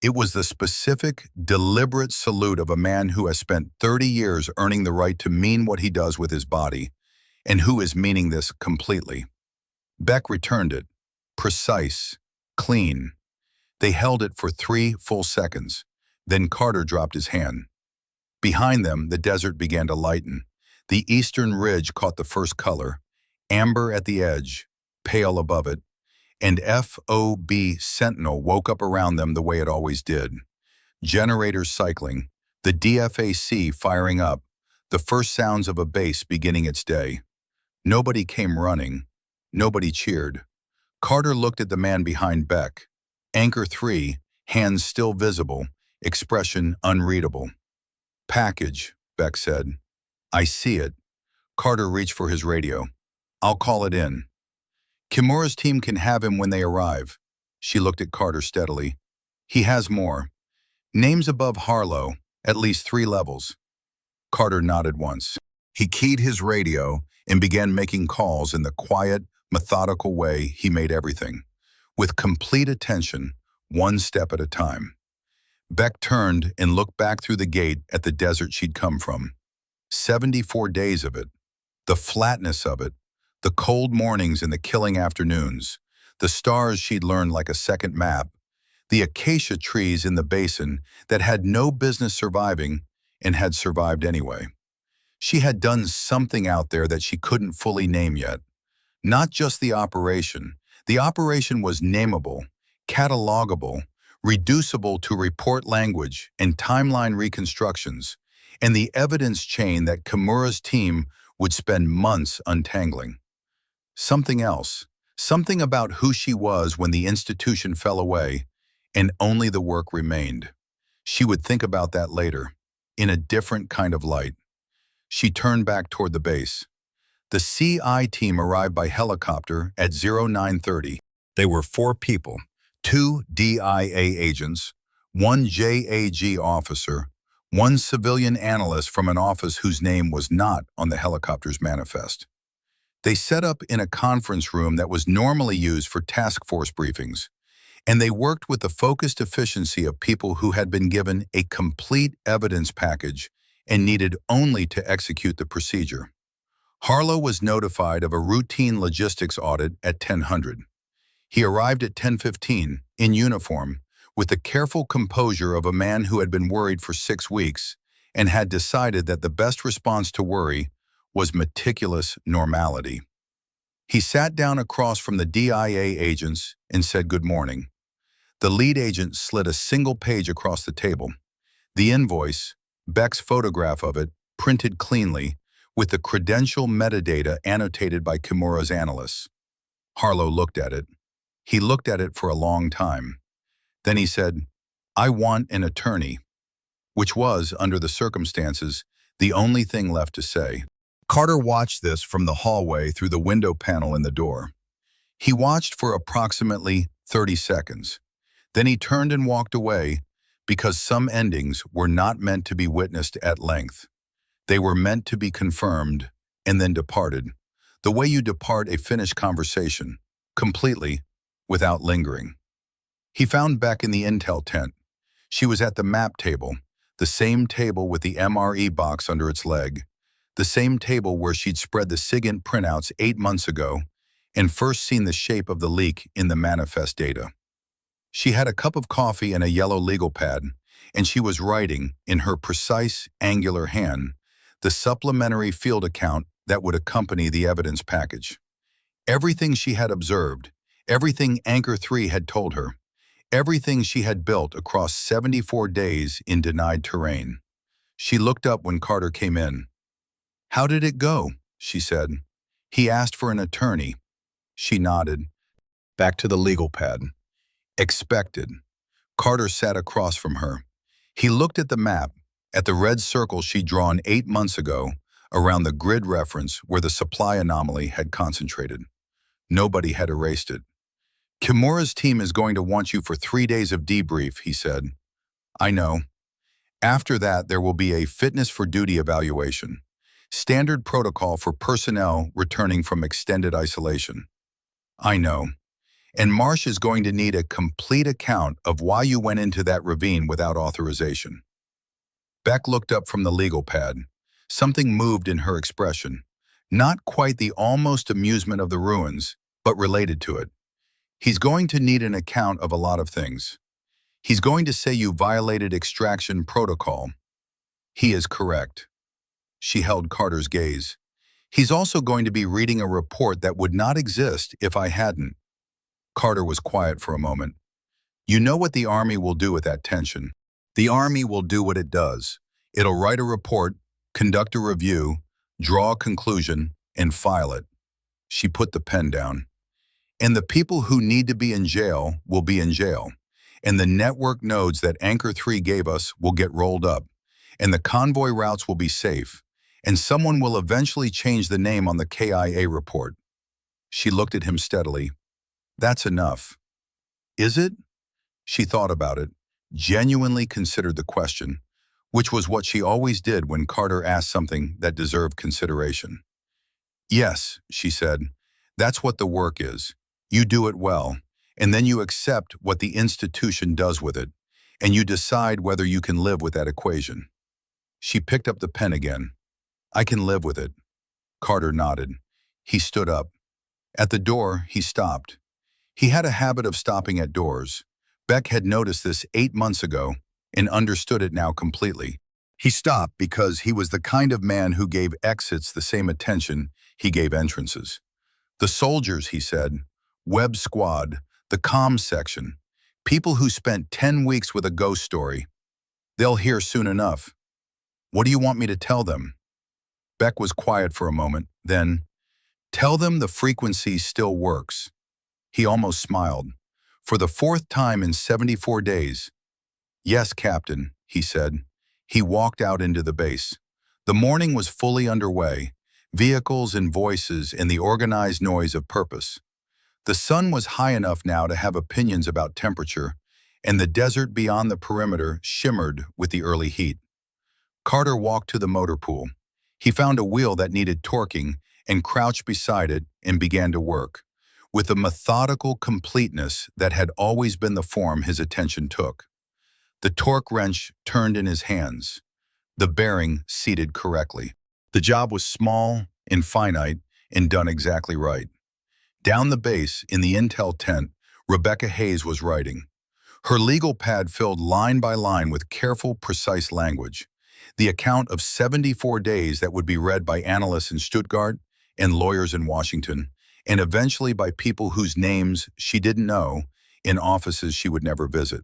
S1: It was the specific, deliberate salute of a man who has spent 30 years earning the right to mean what he does with his body, and who is meaning this completely. Beck returned it, precise, clean. They held it for 3 full seconds. Then Carter dropped his hand. Behind them, the desert began to lighten. The eastern ridge caught the first color, amber at the edge, pale above it, and FOB Sentinel woke up around them the way it always did. Generators cycling, the DFAC firing up, the first sounds of a base beginning its day. Nobody came running. Nobody cheered. Carter looked at the man behind Beck. Anchor 3, hands still visible, expression unreadable. Package, Beck said. I see it. Carter reached for his radio. I'll call it in. Kimura's team can have him when they arrive. She looked at Carter steadily. He has more. Names above Harlow, at least 3 levels. Carter nodded once. He keyed his radio and began making calls in the quiet, methodical way he made everything, with complete attention, one step at a time. Beck turned and looked back through the gate at the desert she'd come from. 74 days of it. The flatness of it. The cold mornings and the killing afternoons. the stars she'd learned like a second map, the acacia trees in the basin that had no business surviving and had survived anyway. She had done something out there that she couldn't fully name yet. Not just the operation. The operation was nameable, catalogable, reducible to report language and timeline reconstructions, and the evidence chain that Kimura's team would spend months untangling. Something else, something about who she was when the institution fell away, and only the work remained. She would think about that later, in a different kind of light. She turned back toward the base. The CI team arrived by helicopter at 0930. They were 4 people, 2 DIA agents, 1 JAG officer, 1 civilian analyst from an office whose name was not on the helicopter's manifest. They set up in a conference room that was normally used for task force briefings, and they worked with the focused efficiency of people who had been given a complete evidence package and needed only to execute the procedure. Harlow was notified of a routine logistics audit at 1000. He arrived at 10:15, in uniform, with the careful composure of a man who had been worried for 6 weeks and had decided that the best response to worry was meticulous normality. He sat down across from the DIA agents and said good morning. The lead agent slid a single page across the table. The invoice, Beck's photograph of it, printed cleanly, with the credential metadata annotated by Kimura's analysts. Harlow looked at it. He looked at it for a long time. Then he said, "I want an attorney," which was, under the circumstances, the only thing left to say. Carter watched this from the hallway through the window panel in the door. He watched for approximately 30 seconds. Then he turned and walked away because some endings were not meant to be witnessed at length. They were meant to be confirmed and then departed, the way you depart a finished conversation, completely, without lingering. He found Beck in the intel tent. She was at the map table, the same table with the MRE box under its leg, the same table where she'd spread the SIGINT printouts 8 months ago and first seen the shape of the leak in the manifest data. She had a cup of coffee and a yellow legal pad, and she was writing, in her precise, angular hand, the supplementary field account that would accompany the evidence package. Everything she had observed, everything Anchor 3 had told her, everything she had built across 74 days in denied terrain. She looked up when Carter came in. "How did it go?" she said. "He asked for an attorney." She nodded. Back to the legal pad. Expected. Carter sat across from her. He looked at the map, at the red circle she'd drawn 8 months ago, around the grid reference where the supply anomaly had concentrated. Nobody had erased it. "Kimura's team is going to want you for 3 days of debrief," he said. "I know. After that, there will be a fitness for duty evaluation. Standard protocol for personnel returning from extended isolation." "I know. And Marsh is going to need a complete account of why you went into that ravine without authorization." Beck looked up from the legal pad. Something moved in her expression. Not quite the almost amusement of the ruins, but related to it. "He's going to need an account of a lot of things. He's going to say you violated extraction protocol." "He is correct." She held Carter's gaze. "He's also going to be reading a report that would not exist if I hadn't." Carter was quiet for a moment. "You know what the Army will do with that tension. The Army will do what it does. It'll write a report, conduct a review, draw a conclusion, and file it." She put the pen down. "And the people who need to be in jail will be in jail. And the network nodes that Anchor 3 gave us will get rolled up. And the convoy routes will be safe. And someone will eventually change the name on the KIA report." She looked at him steadily. "That's enough." "Is it?" She thought about it, genuinely considered the question, which was what she always did when Carter asked something that deserved consideration. "Yes," she said, "that's what the work is. You do it well, and then you accept what the institution does with it, and you decide whether you can live with that equation." She picked up the pen again. "I can live with it." Carter nodded. He stood up. At the door, he stopped. He had a habit of stopping at doors. Beck had noticed this 8 months ago and understood it now completely. He stopped because he was the kind of man who gave exits the same attention he gave entrances. The soldiers, he said, Web Squad, the comms section, people who spent 10 weeks with a ghost story. They'll hear soon enough. What do you want me to tell them? Beck was quiet for a moment, then, tell them the frequency still works. He almost smiled. For the 4th time in 74 days. Yes, Captain, he said. He walked out into the base. The morning was fully underway, vehicles and voices and the organized noise of purpose. The sun was high enough now to have opinions about temperature, and the desert beyond the perimeter shimmered with the early heat. Carter walked to the motor pool. He found a wheel that needed torquing and crouched beside it and began to work, with a methodical completeness that had always been the form his attention took. The torque wrench turned in his hands, the bearing seated correctly. The job was small and finite and done exactly right. Down the base, in the intel tent, Rebecca Hayes was writing. Her legal pad filled line by line with careful, precise language. The account of 74 days that would be read by analysts in Stuttgart and lawyers in Washington, and eventually by people whose names she didn't know in offices she would never visit.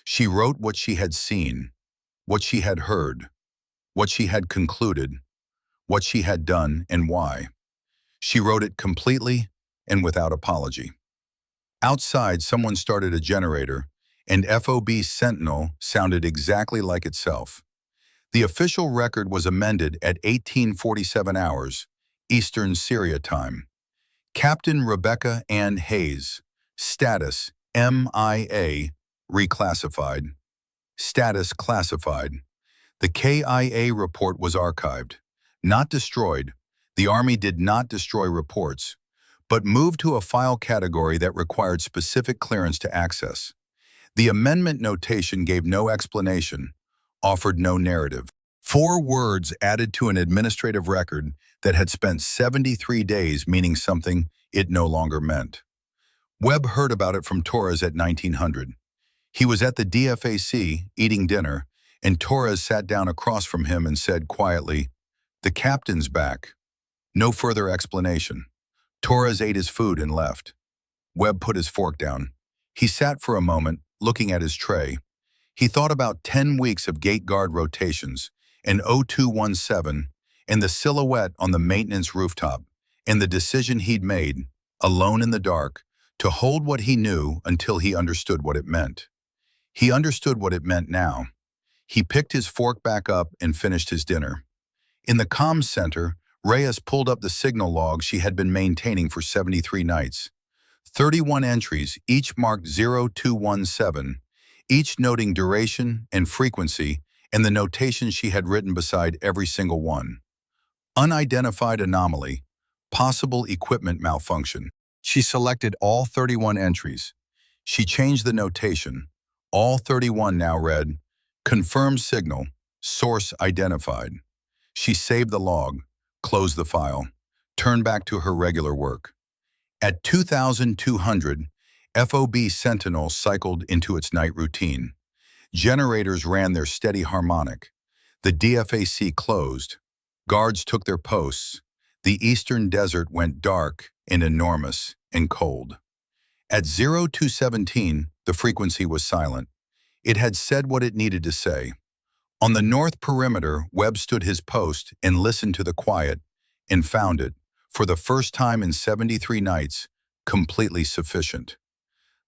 S1: She wrote what she had seen, what she had heard, what she had concluded, what she had done, and why. She wrote it completely and without apology. Outside, someone started a generator, and FOB Sentinel sounded exactly like itself. The official record was amended at 1847 hours, Eastern Syria time. Captain Rebecca Ann Hayes, status MIA, reclassified. Status classified. The KIA report was archived. Not destroyed. The Army did not destroy reports, but moved to a file category that required specific clearance to access. The amendment notation gave no explanation, offered no narrative. 4 words added to an administrative record that had spent 73 days meaning something it no longer meant. Webb heard about it from Torres at 1900. He was at the DFAC eating dinner, and Torres sat down across from him and said quietly, "The captain's back." No further explanation. Torres ate his food and left. Webb put his fork down. He sat for a moment, looking at his tray. He thought about 10 weeks of gate guard rotations, an 0217, and the silhouette on the maintenance rooftop, and the decision he'd made, alone in the dark, to hold what he knew until he understood what it meant. He understood what it meant now. He picked his fork back up and finished his dinner. In the comms center, Reyes pulled up the signal log she had been maintaining for 73 nights. 31 entries, each marked 0217, each noting duration and frequency and the notation she had written beside every single one. Unidentified anomaly, possible equipment malfunction. She selected all 31 entries. She changed the notation. All 31 now read, confirmed signal, source identified. She saved the log, closed the file, turned back to her regular work. At 2200, FOB Sentinel cycled into its night routine. Generators ran their steady harmonic. The DFAC closed. Guards took their posts. The eastern desert went dark and enormous and cold. At 0217, the frequency was silent. It had said what it needed to say. On the north perimeter, Webb stood his post and listened to the quiet and found it, for the first time in 73 nights, completely sufficient.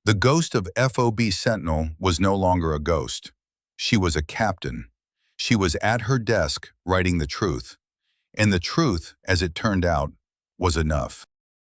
S1: The ghost of FOB Sentinel was no longer a ghost. She was a captain. She was at her desk writing the truth. And the truth, as it turned out, was enough.